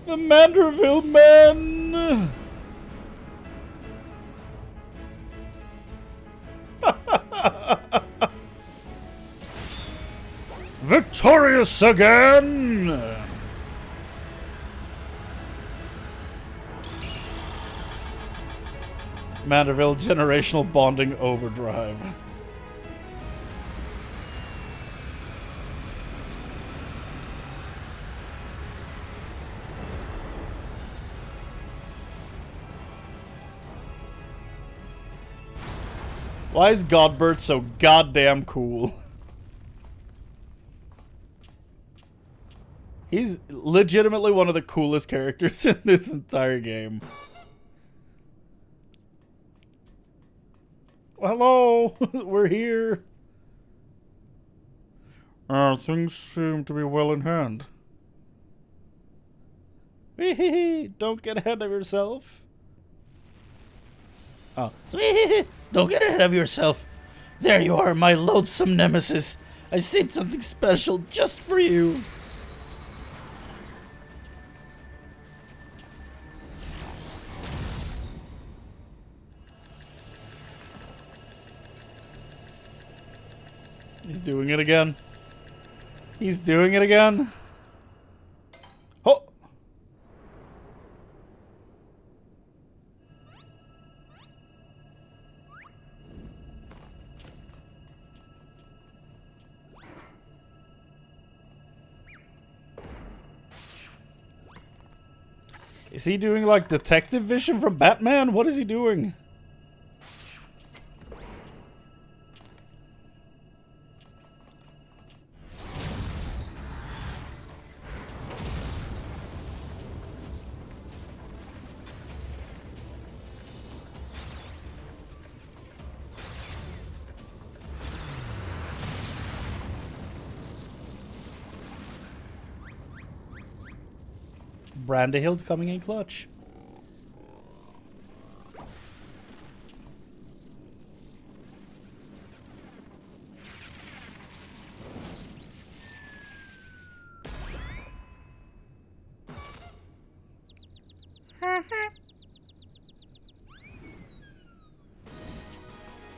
S1: The Manderville men.
S2: Victorious again!
S1: Manderville generational bonding overdrive. Why is Godbert so goddamn cool? He's legitimately one of the coolest characters in this entire game. Hello, we're here.
S2: Things seem to be well in hand.
S1: Don't get ahead of yourself.
S3: Oh. Don't get ahead of yourself. There you are, my loathsome nemesis. I saved something special just for you.
S1: He's doing it again. He's doing it again. Oh! Is he doing like detective vision from Batman? What is he doing? Brandehild coming in clutch.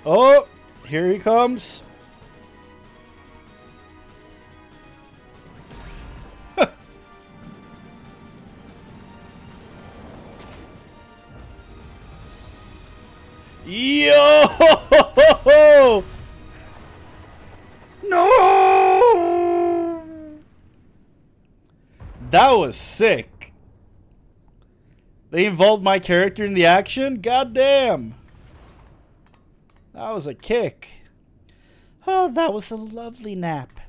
S1: Oh, here he comes. Yo!
S2: No!
S1: That was sick. They involved my character in the action? God damn. That was a kick. Oh, that was a lovely nap.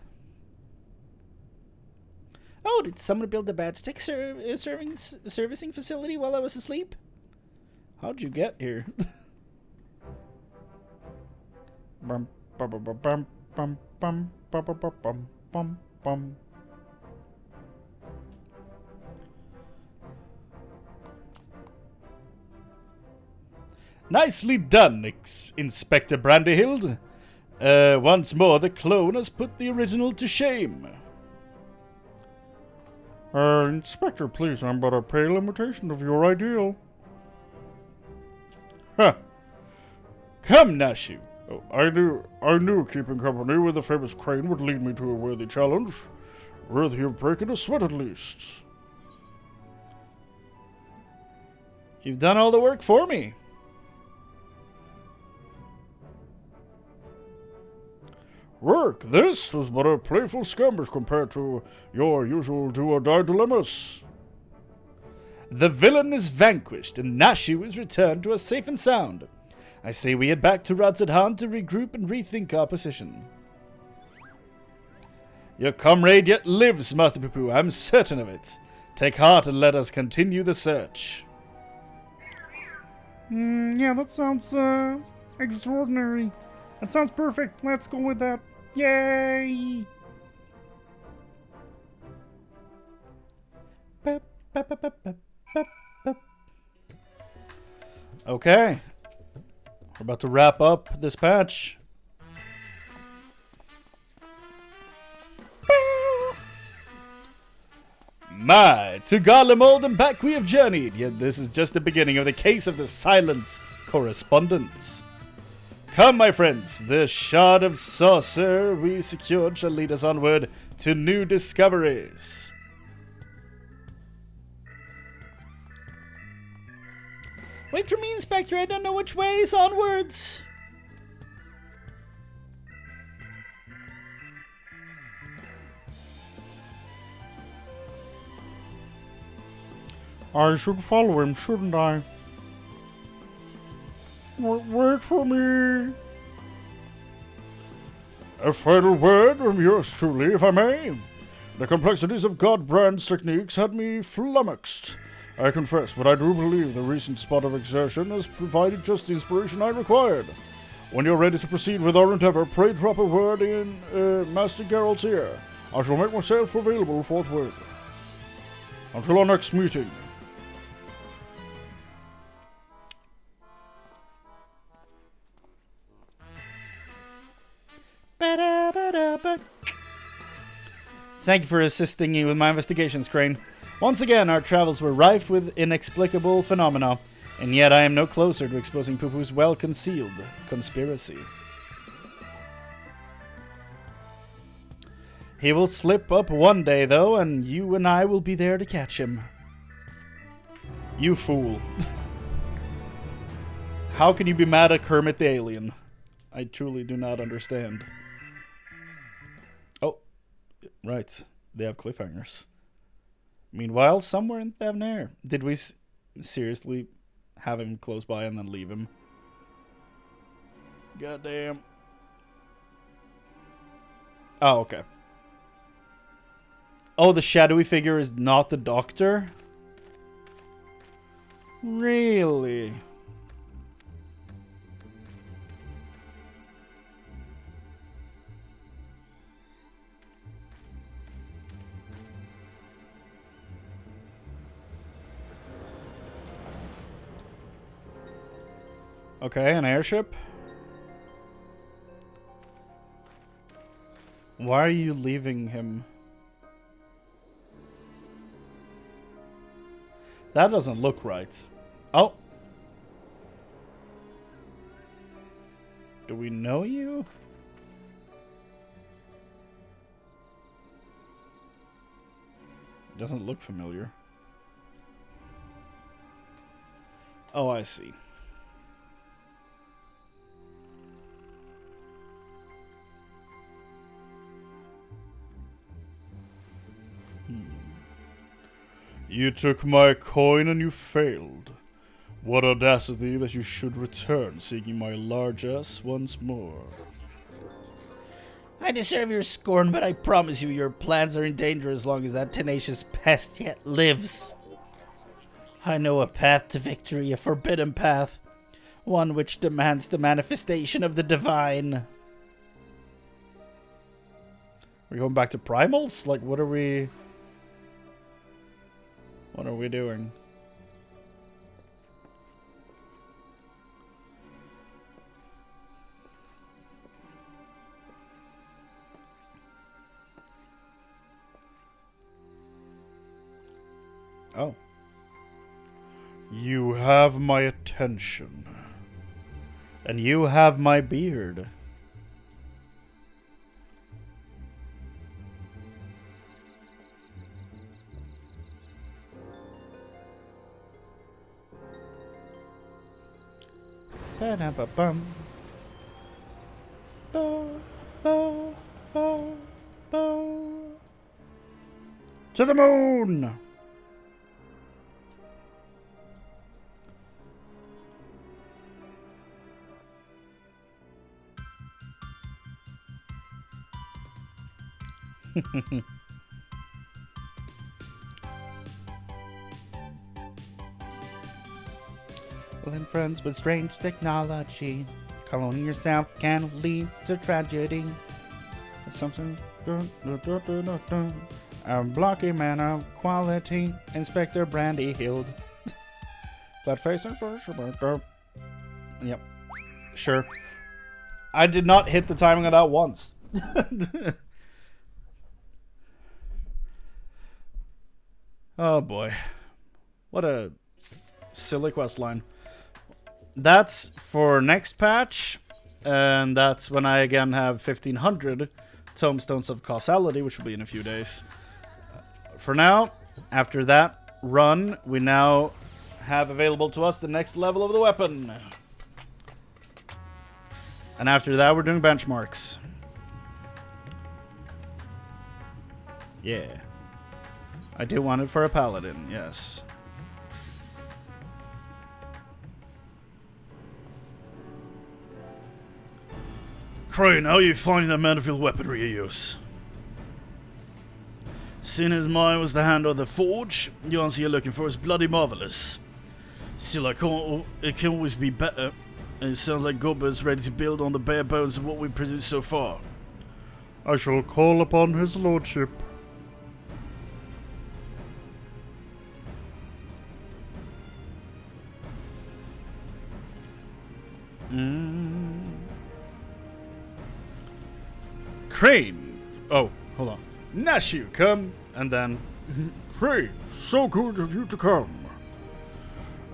S1: Oh, did someone build a Badgetech servicing facility while I was asleep? How'd you get here? Bum, bum, bum, bum, bum, bum, bum, bum, bum, bum, bum. Nicely done, Inspector Brandyhild. Once more, the clone has put the original to shame.
S2: Inspector, please, I'm but a pale imitation of your ideal.
S1: Huh. Come, Nashu.
S2: Oh, I knew keeping company with the famous Chrane would lead me to a worthy challenge. Worthy of breaking a sweat, at least.
S1: You've done all the work for me.
S2: Work! This was but a playful skirmish compared to your usual do-or-die dilemmas.
S1: The villain is vanquished, and Nashu is returned to us safe and sound. I say we head back to Radzadhan to regroup and rethink our position. Your comrade yet lives, Master Poo-Poo. I'm certain of it. Take heart and let us continue the search.
S2: Yeah, that sounds, extraordinary. That sounds perfect. Let's go with that. Yay!
S1: Okay. We're about to wrap up this patch. My, to Garlemald and back we have journeyed, yet this is just the beginning of the case of the silent correspondence. Come, my friends, the shard of saucer we secured shall lead us onward to new discoveries. Wait for me, Inspector, I don't know which way is onwards.
S2: I should follow him, shouldn't I? Wait for me. A final word from yours truly, if I may. The complexities of Hildibrand's techniques had me flummoxed, I confess, but I do believe the recent spot of exertion has provided just the inspiration I required. When you're ready to proceed with our endeavor, pray drop a word in Master Geralt's ear. I shall make myself available forthwith. Until our next meeting.
S1: Thank you for assisting me with my investigations, Chrane. Once again, our travels were rife with inexplicable phenomena, and yet I am no closer to exposing Poo-Poo's well-concealed conspiracy. He will slip up one day, though, and you and I will be there to catch him. You fool. How can you be mad at Kermit the Alien? I truly do not understand. Oh, right. They have cliffhangers. Meanwhile, somewhere in Thavn Air. Did we seriously have him close by and then leave him? Goddamn. Oh, okay. Oh, the shadowy figure is not the doctor? Really? Okay, an airship. Why are you leaving him? That doesn't look right. Oh. Do we know you? Doesn't look familiar. Oh, I see.
S3: You took my coin and you failed. What audacity that you should return, seeking my largesse once more.
S4: I deserve your scorn, but I promise you your plans are in danger as long as that tenacious pest yet lives. I know a path to victory, a forbidden path, one which demands the manifestation of the divine.
S1: We're going back to primals? Like, what are we doing? Oh.
S3: You have my attention.
S1: And you have my beard. Ba-da-ba-bum. Bo, bo, bo, bo. To the moon! Well, then, friends with strange technology, cloning yourself can lead to tragedy. It's something. A blocky man of quality, Inspector Brandy Hild. Flat face and first. Yep. Sure. I did not hit the timing of that once. Oh boy. What a silly quest line. That's for next patch, and that's when I again have 1500 Tomestones of Causality, which will be in a few days. For now, after that run, we now have available to us the next level of the weapon. And after that, we're doing benchmarks. Yeah. I do want it for a paladin, yes.
S3: Chrane, how are you finding that manifold weaponry you use? Seeing as mine was the hand of the forge, the answer you're looking for is bloody marvelous. Still, it can always be better, and it sounds like Gobber's ready to build on the bare bones of what we've produced so far.
S2: I shall call upon his lordship.
S1: Chrane! Oh, hold on. Nashu, come, and then...
S3: Chrane, so good of you to come.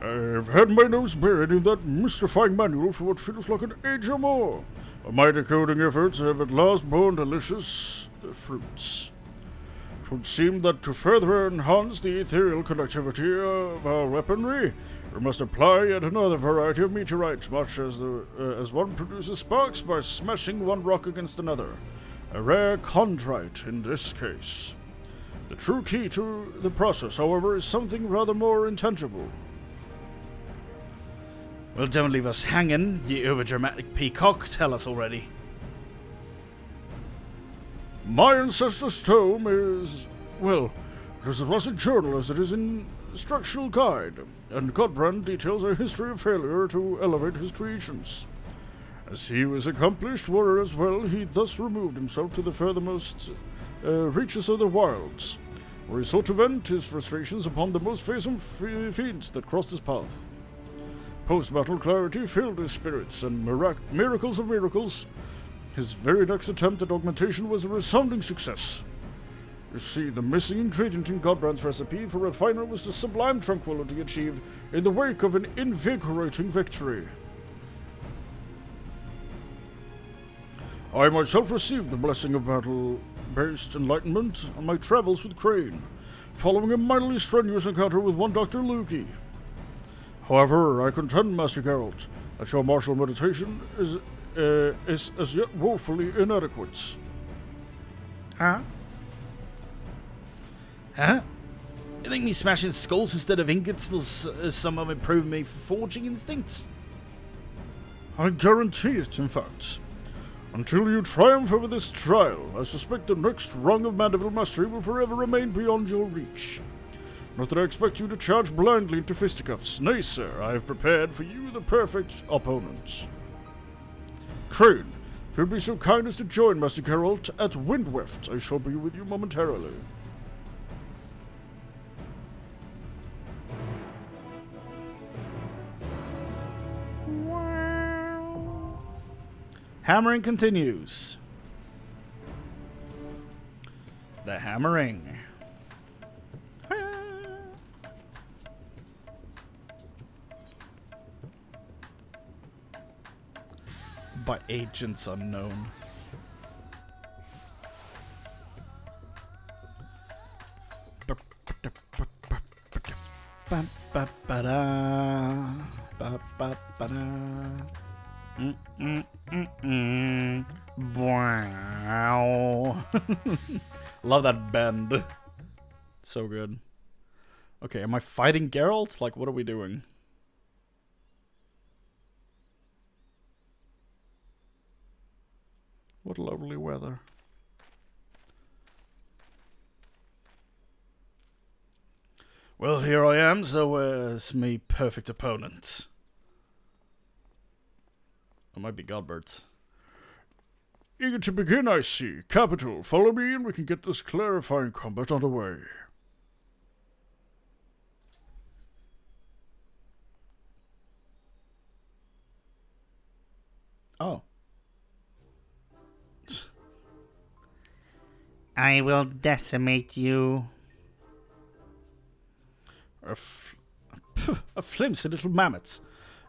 S3: I've had my nose buried in that mystifying manual for what feels like an age or more. My decoding efforts have at last borne delicious fruits. It would seem that to further enhance the ethereal conductivity of our weaponry, we must apply yet another variety of meteorites, much as as one produces sparks by smashing one rock against another. A rare chondrite in this case. The true key to the process, however, is something rather more intangible.
S1: Well, don't leave us hanging, ye overdramatic peacock. Tell us already.
S3: My ancestor's tome is, well, it is as much a journal as it is an instructional guide, and Hildibrand details a history of failure to elevate his creations. As he was accomplished warrior as well, he thus removed himself to the furthermost reaches of the wilds, where he sought to vent his frustrations upon the most fearsome fiends that crossed his path. Post-battle clarity filled his spirits, and miracles of miracles, his very next attempt at augmentation was a resounding success. You see, the missing ingredient in Hildibrand's recipe for refinement was the sublime tranquility achieved in the wake of an invigorating victory. I myself received the blessing of battle-based enlightenment on my travels with Chrane, following a mightily strenuous encounter with one Dr. Lukey. However, I contend, Master Geralt, that your martial meditation is as yet woefully inadequate.
S1: Huh? Huh? You think me smashing skulls instead of ingots will somehow improve my forging instincts?
S3: I guarantee it, in fact. Until you triumph over this trial, I suspect the next rung of Mandeville mastery will forever remain beyond your reach. Not that I expect you to charge blindly into fisticuffs. Nay, sir, I have prepared for you the perfect opponent. Chrane, if you'd be so kind as to join Master Geralt at Windweft, I shall be with you momentarily.
S1: Hammering continues. The hammering. By agents unknown. Wow. Love that bend. So good. Okay, am I fighting Geralt? Like, what are we doing? What lovely weather. Well, here I am, so it's me perfect opponent. I might be Godbert.
S3: Eager to begin, I see. Capital. Follow me and we can get this clarifying combat underway.
S1: Oh.
S4: I will decimate you.
S1: A flimsy little mammoth.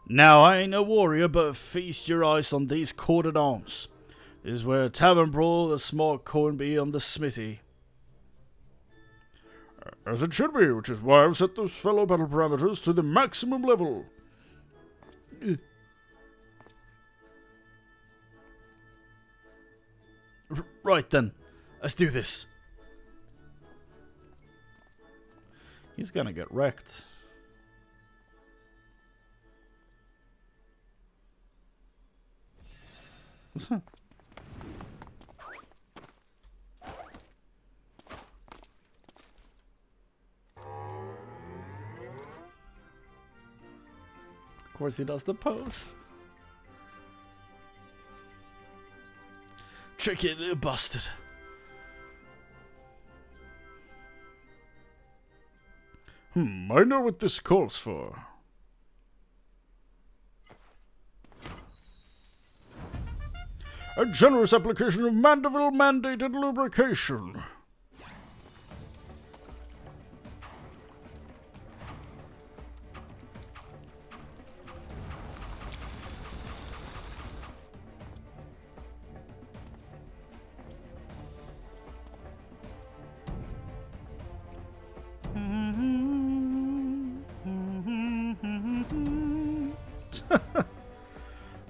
S1: Now, I ain't no warrior, but feast your eyes on these corded arms. This is where tavern brawl, the smart coin be on the smithy.
S3: As it should be, which is why I've set those fellow battle parameters to the maximum level.
S1: Right then, let's do this. He's gonna get wrecked. Of course he does the pose. Tricky little bastard.
S3: I know what this calls for. A generous application of Mandeville mandated lubrication.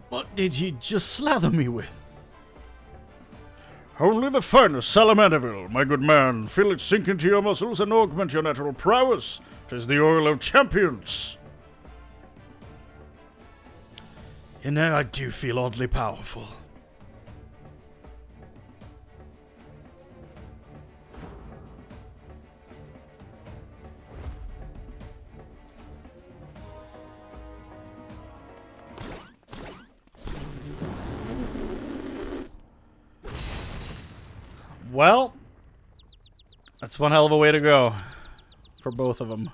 S1: What did you just slather me with?
S3: Only the finest Salamandeville, my good man. Feel it sink into your muscles and augment your natural prowess. 'Tis the oil of champions.
S1: You know, I do feel oddly powerful. Well, that's one hell of a way to go for both of them.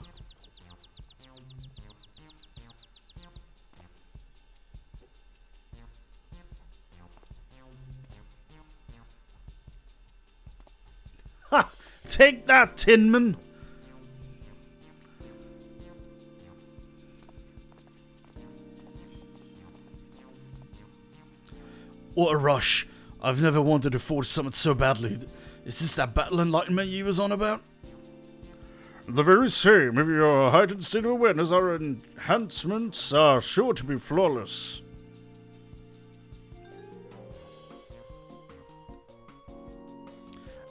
S1: Ha! Take that, Tinman! What a rush. I've never wanted to forge something so badly. Is this that battle enlightenment you was on about?
S3: The very same. If your heightened state of awareness, our enhancements are sure to be flawless.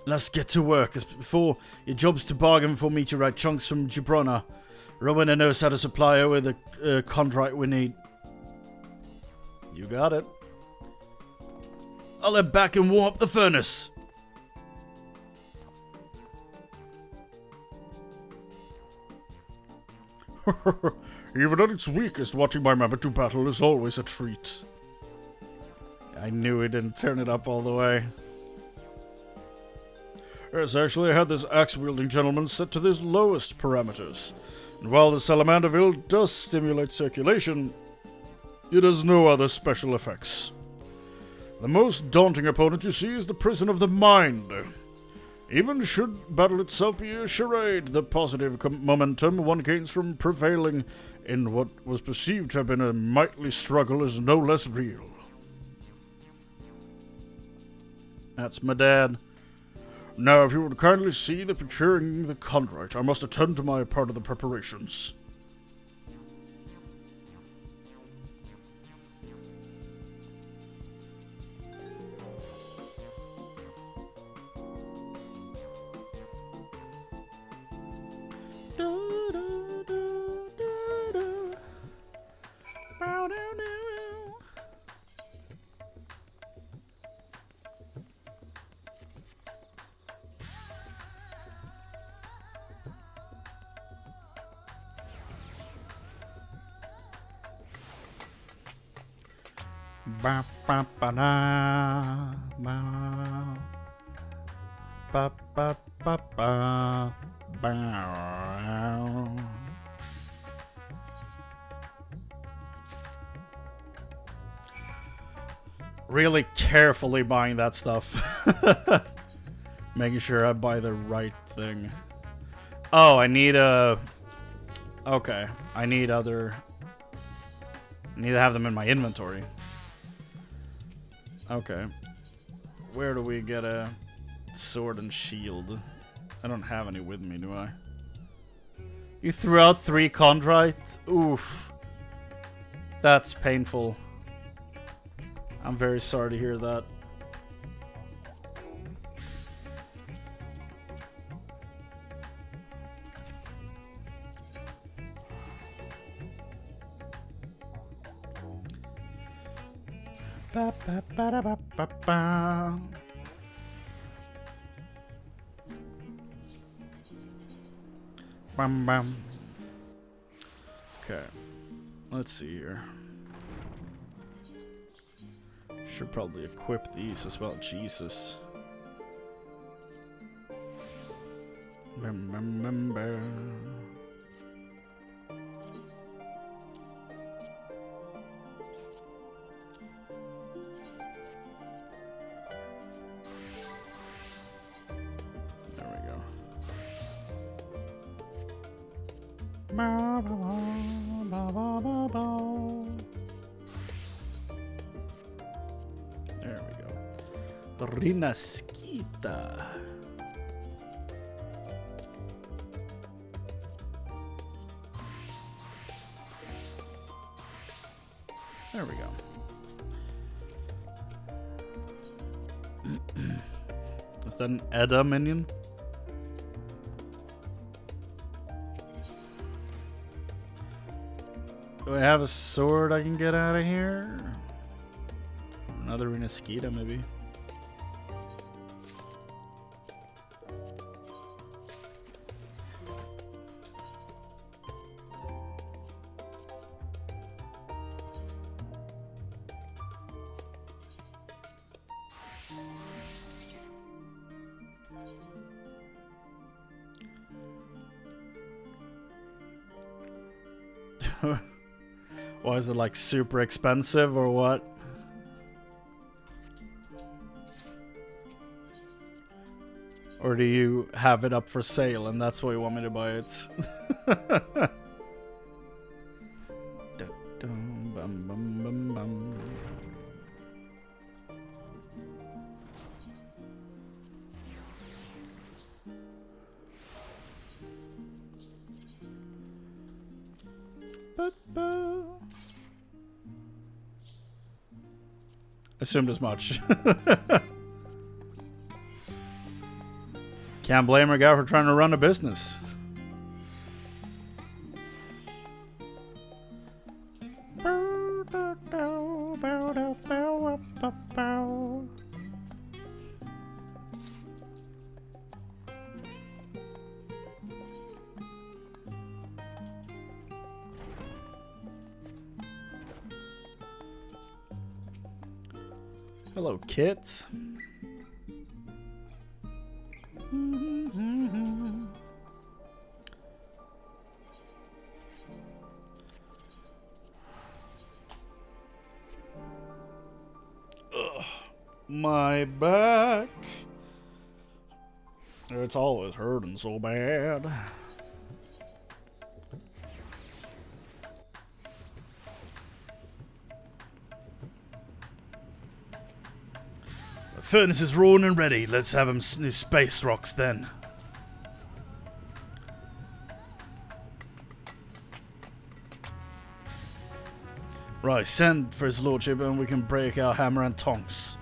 S1: Let's get to work, as before your job's to bargain for meteorite chunks from Gibrona. Rowena knows how to supply her with the chondrite we need. You got it. I'll head back and warm up the furnace.
S3: Even at its weakest, watching my Mammoth battle is always a treat.
S1: I knew he didn't turn it up all the way.
S3: Yes, actually, I had this axe-wielding gentleman set to his lowest parameters. And while the Salamanderville does stimulate circulation, it has no other special effects. The most daunting opponent you see is the prison of the mind. Even should battle itself be a charade, the positive momentum one gains from prevailing in what was perceived to have been a mighty struggle is no less real.
S1: That's my dad.
S3: Now, if you would kindly see the procuring the chondrite, I must attend to my part of the preparations.
S1: Ba ba ba da ba ba ba ba ba ba. Really carefully buying that stuff. Making sure I buy the right thing. Oh, I need a... Okay, I need other... I need to have them in my inventory. Okay. Where do we get a sword and shield? I don't have any with me, do I? You threw out 3 chondrite? Oof. That's painful. I'm very sorry to hear that. Ba ba ba da ba ba ba. Bam bam. Okay. Let's see here. Should probably equip these as well. Jesus. Bam bam bam bam. Ba, ba, ba, ba, ba, ba. There we go. Rinaskita. There we go. Is that an Edda minion? Do I have a sword I can get out of here? Another Rinaskita, maybe. Why is it like super expensive or what? Or do you have it up for sale and that's why you want me to buy it? Bum, bum, bum, bum. Assumed as much. Can't blame a guy for trying to run a business. Hello, kids. My back. It's always hurting so bad. The furnace is rolling and ready. Let's have him space rocks then. Right, send for his lordship and we can break our hammer and tongs.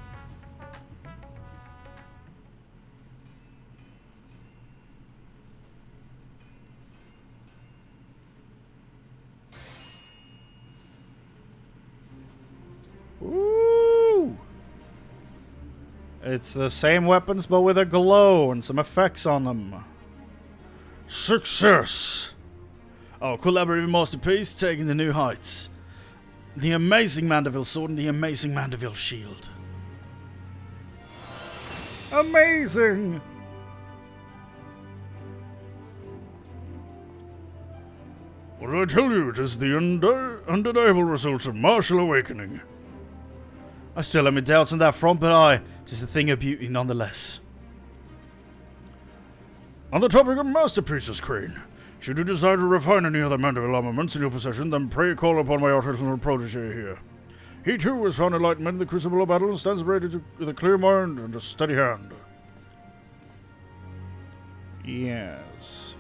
S1: Woo! It's the same weapons but with a glow and some effects on them.
S3: Success!
S1: Our collaborative masterpiece taking the new heights. The amazing Mandeville sword and the amazing Mandeville shield. Amazing!
S3: What did I tell you? It is the undeniable result of martial awakening.
S1: I still have my doubts on that front, but it is a thing of beauty nonetheless.
S3: On the topic of masterpieces, Chrane, should you desire to refine any other Mandeville armaments in your possession, then pray call upon my artisanal protege here. He too has found enlightenment in the crucible of battle and stands ready with a clear mind and a steady hand.
S1: Yes.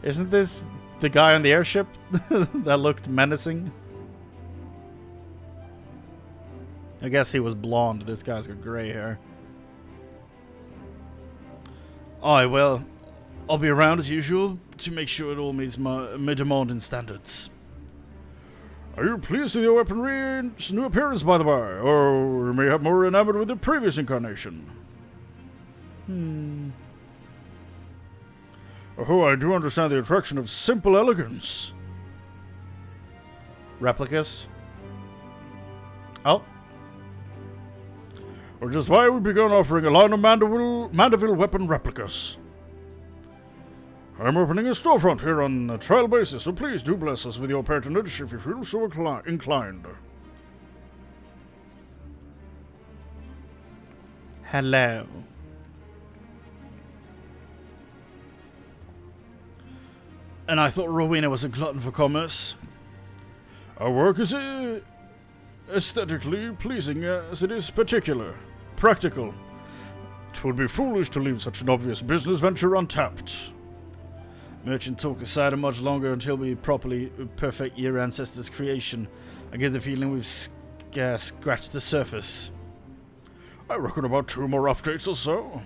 S1: Isn't this the guy on the airship that looked menacing? I guess he was blonde. This guy's got grey hair. Aye, well, I'll be around as usual to make sure it all meets my mid-modern standards.
S3: Are you pleased with your weaponry's new appearance, by the by? Or you may have more enamored with the previous incarnation? Oh, I do understand the attraction of simple elegance.
S1: Replicas? Oh.
S3: Which is why we've begun offering a line of Mandeville weapon replicas. I'm opening a storefront here on a trial basis, so please do bless us with your patronage if you feel so inclined.
S1: Hello. And I thought Rowena was a glutton for commerce.
S3: Our work is aesthetically pleasing as it is practical. It would be foolish to leave such an obvious business venture untapped.
S1: Merchant talk aside much longer until we properly perfect your ancestors' creation. I get the feeling we've scratched the surface.
S3: I reckon about 2 more updates or so.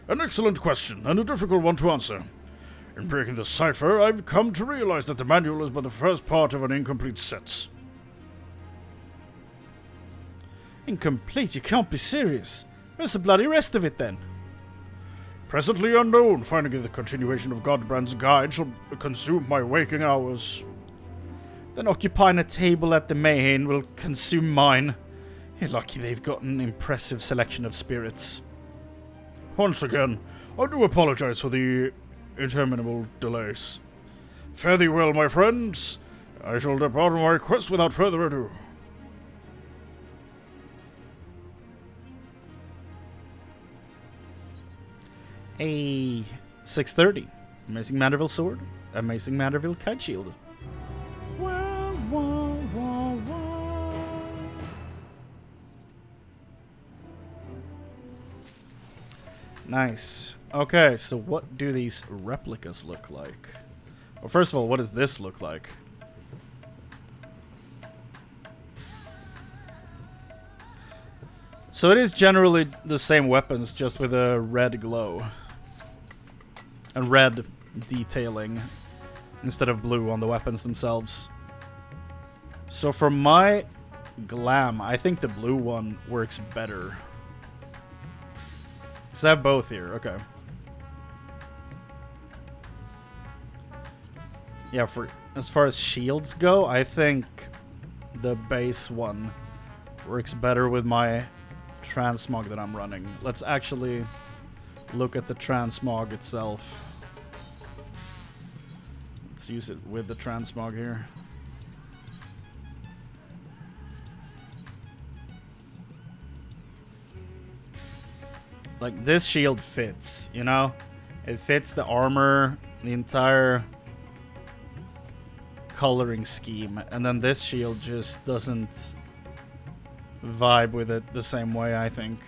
S3: An excellent question, and a difficult one to answer. In breaking the cipher, I've come to realize that the manual is but the first part of an incomplete set.
S1: Incomplete? You can't be serious. Where's the bloody rest of it then?
S3: Presently unknown. Finding the continuation of Hildibrand's guide shall consume my waking hours.
S1: Then occupying a table at the Mayhain will consume mine. You're lucky they've got an impressive selection of spirits.
S3: Once again, I do apologize for the interminable delays. Fare thee well, my friends. I shall depart on my quest without further ado.
S1: A 630. Amazing Mandeville sword. Amazing Mandeville kite shield. Nice. Okay, so what do these replicas look like? Well, first of all, what does this look like? So it is generally the same weapons, just with a red glow. and red detailing instead of blue on the weapons themselves. So for my glam, I think the blue one works better. So I have both here, okay. Yeah, for as far as shields go, I think the base one works better with my transmog that I'm running. Let's actually look at the transmog itself. Let's use it with the transmog here. Like, this shield fits, you know? It fits the armor, the entire coloring scheme, and then this shield just doesn't vibe with it the same way, I think.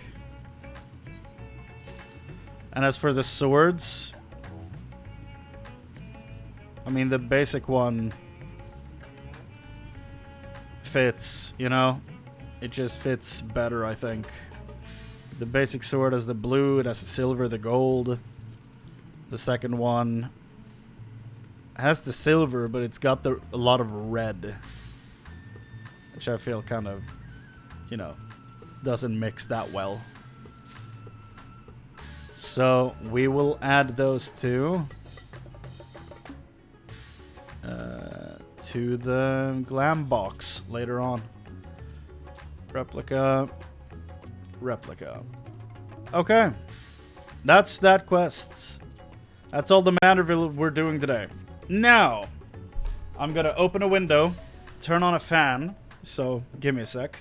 S1: And as for the swords, I mean, the basic one fits, you know? It just fits better, I think. The basic sword has the blue, it has the silver, the gold. The second one has the silver, but it's got a lot of red, which I feel kind of, you know, doesn't mix that well. So we will add those two to the glam box later on. Replica. Okay, that's that quest. That's all the Manderville we're doing today. Now, I'm gonna open a window, turn on a fan, so give me a sec.